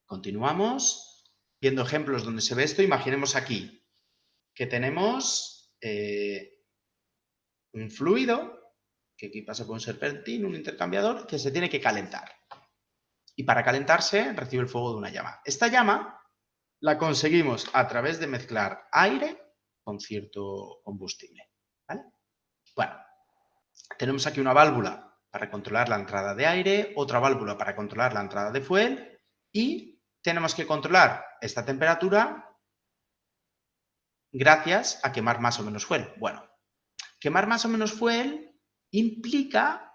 Continuamos viendo ejemplos donde se ve esto. Imaginemos aquí que tenemos un fluido, que aquí pasa por un serpentín, un intercambiador, que se tiene que calentar. Y para calentarse recibe el fuego de una llama. Esta llama la conseguimos a través de mezclar aire con cierto combustible. ¿Vale? Bueno, tenemos aquí una válvula para controlar la entrada de aire, otra válvula para controlar la entrada de fuel y tenemos que controlar esta temperatura gracias a quemar más o menos fuel. Bueno, quemar más o menos fuel implica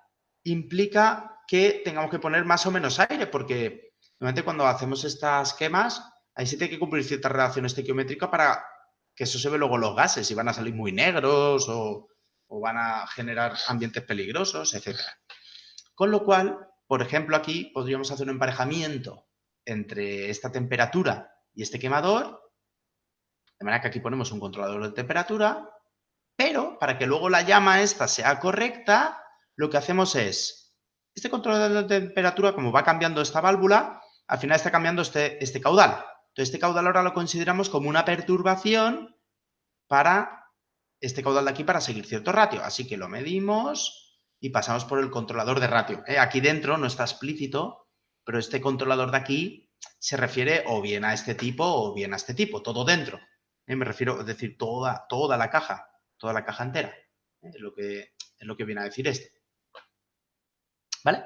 que tengamos que poner más o menos aire, porque normalmente cuando hacemos estas quemas, ahí se tiene que cumplir cierta relación estequiométrica para que eso se ve luego los gases, y van a salir muy negros o van a generar ambientes peligrosos, etc. Con lo cual, por ejemplo, aquí podríamos hacer un emparejamiento entre esta temperatura y este quemador, de manera que aquí ponemos un controlador de temperatura, pero para que luego la llama esta sea correcta, lo que hacemos es, este controlador de temperatura, como va cambiando esta válvula, al final está cambiando este caudal. Entonces, este caudal ahora lo consideramos como una perturbación para este caudal de aquí para seguir cierto ratio. Así que lo medimos y pasamos por el controlador de ratio. Aquí dentro no está explícito, pero este controlador de aquí se refiere o bien a este tipo o bien a este tipo, todo dentro. Me refiero, es decir, toda la caja entera. Es lo que viene a decir este. ¿Vale?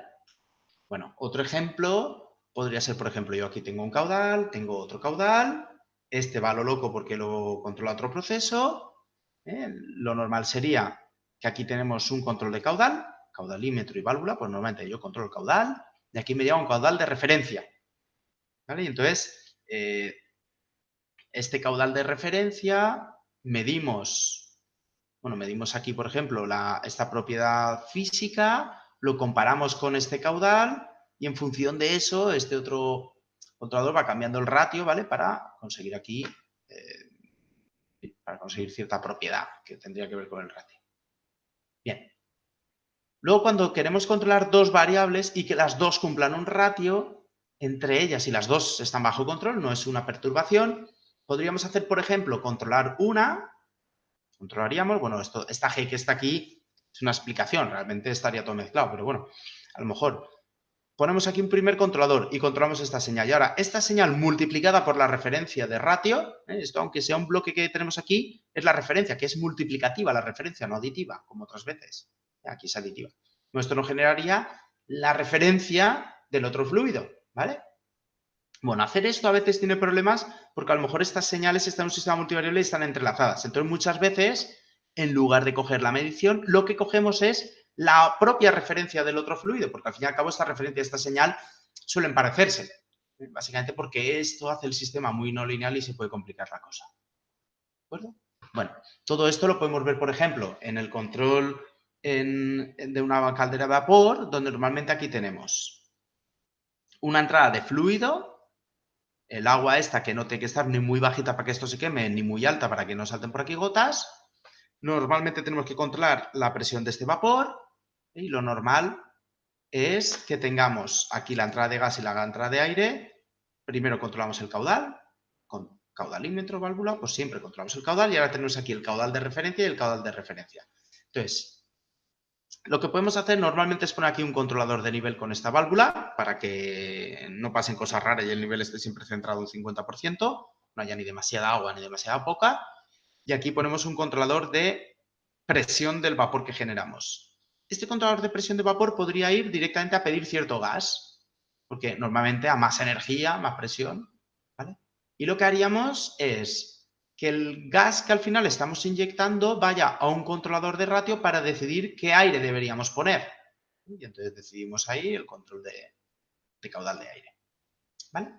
Bueno, otro ejemplo podría ser, por ejemplo, yo aquí tengo un caudal, tengo otro caudal, este va a lo loco porque lo controla otro proceso. Lo normal sería que aquí tenemos un control de caudal, caudalímetro y válvula, pues normalmente yo controlo el caudal y aquí me lleva un caudal de referencia. ¿Vale? Y entonces, este caudal de referencia medimos aquí, por ejemplo, esta propiedad física, lo comparamos con este caudal y en función de eso, este otro controlador va cambiando el ratio, ¿vale? Para conseguir aquí, para conseguir cierta propiedad que tendría que ver con el ratio. Bien. Luego, cuando queremos controlar dos variables y que las dos cumplan un ratio, entre ellas, y las dos están bajo control, no es una perturbación, podríamos hacer, por ejemplo, controlar controlaríamos, bueno, esta G que está aquí es una explicación, realmente estaría todo mezclado, pero bueno, a lo mejor ponemos aquí un primer controlador y controlamos esta señal. Y ahora, esta señal multiplicada por la referencia de ratio, esto aunque sea un bloque que tenemos aquí, es la referencia, que es multiplicativa la referencia, no aditiva, como otras veces. Aquí es aditiva. Esto nos generaría la referencia del otro fluido, ¿vale? Bueno, hacer esto a veces tiene problemas porque a lo mejor estas señales están en un sistema multivariable y están entrelazadas. Entonces, muchas veces, en lugar de coger la medición, lo que cogemos es la propia referencia del otro fluido, porque al fin y al cabo esta referencia y esta señal suelen parecerse. Básicamente porque esto hace el sistema muy no lineal y se puede complicar la cosa. ¿De acuerdo? Bueno, todo esto lo podemos ver, por ejemplo, en el control de una caldera de vapor, donde normalmente aquí tenemos una entrada de fluido, el agua esta que no tiene que estar ni muy bajita para que esto se queme, ni muy alta para que no salten por aquí gotas. Normalmente tenemos que controlar la presión de este vapor y lo normal es que tengamos aquí la entrada de gas y la entrada de aire. Primero controlamos el caudal, con caudalímetro, válvula, pues siempre controlamos el caudal y ahora tenemos aquí el caudal de referencia y el caudal de referencia. Entonces, lo que podemos hacer normalmente es poner aquí un controlador de nivel con esta válvula para que no pasen cosas raras y el nivel esté siempre centrado un 50%, no haya ni demasiada agua ni demasiada poca. Y aquí ponemos un controlador de presión del vapor que generamos. Este controlador de presión de vapor podría ir directamente a pedir cierto gas, porque normalmente a más energía, más presión, ¿vale? Y lo que haríamos es que el gas que al final estamos inyectando vaya a un controlador de ratio para decidir qué aire deberíamos poner. Y entonces decidimos ahí el control de caudal de aire. ¿Vale?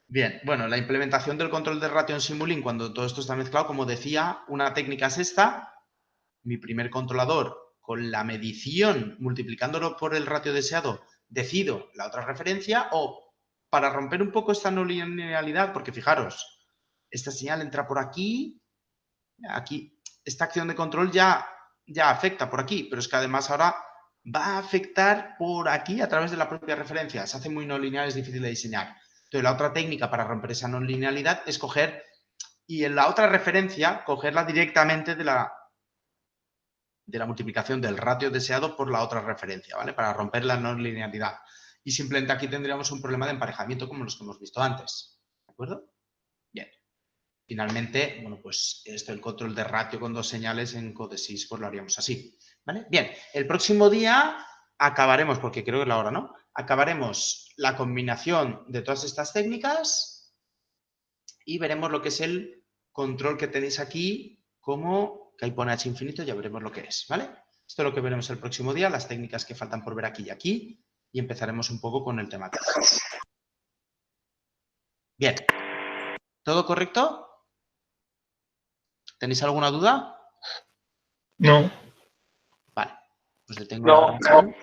Bien, bueno, la implementación del control de ratio en Simulink, cuando todo esto está mezclado, como decía, una técnica es esta. Mi primer controlador, con la medición, multiplicándolo por el ratio deseado, decido la otra referencia, o para romper un poco esta no linealidad, porque fijaros, esta señal entra por aquí, esta acción de control ya afecta por aquí, pero es que además ahora va a afectar por aquí a través de la propia referencia. Se hace muy no lineal, es difícil de diseñar. Entonces, la otra técnica para romper esa no linealidad es coger, y en la otra referencia, cogerla directamente de la multiplicación del ratio deseado por la otra referencia, ¿vale? Para romper la no linealidad. Y simplemente aquí tendríamos un problema de emparejamiento como los que hemos visto antes. ¿De acuerdo? Bien. Finalmente, bueno, pues esto, el control de ratio con dos señales en Codesys, pues lo haríamos así, ¿vale? Bien, el próximo día acabaremos, porque creo que es la hora, ¿no? Acabaremos la combinación de todas estas técnicas y veremos lo que es el control que tenéis aquí, como que ahí pone H infinito, ya veremos lo que es, ¿vale? Esto es lo que veremos el próximo día, las técnicas que faltan por ver aquí y aquí, y empezaremos un poco con el tema. Bien, ¿todo correcto? ¿Tenéis alguna duda? No. Vale, pues detengo No, la grabación.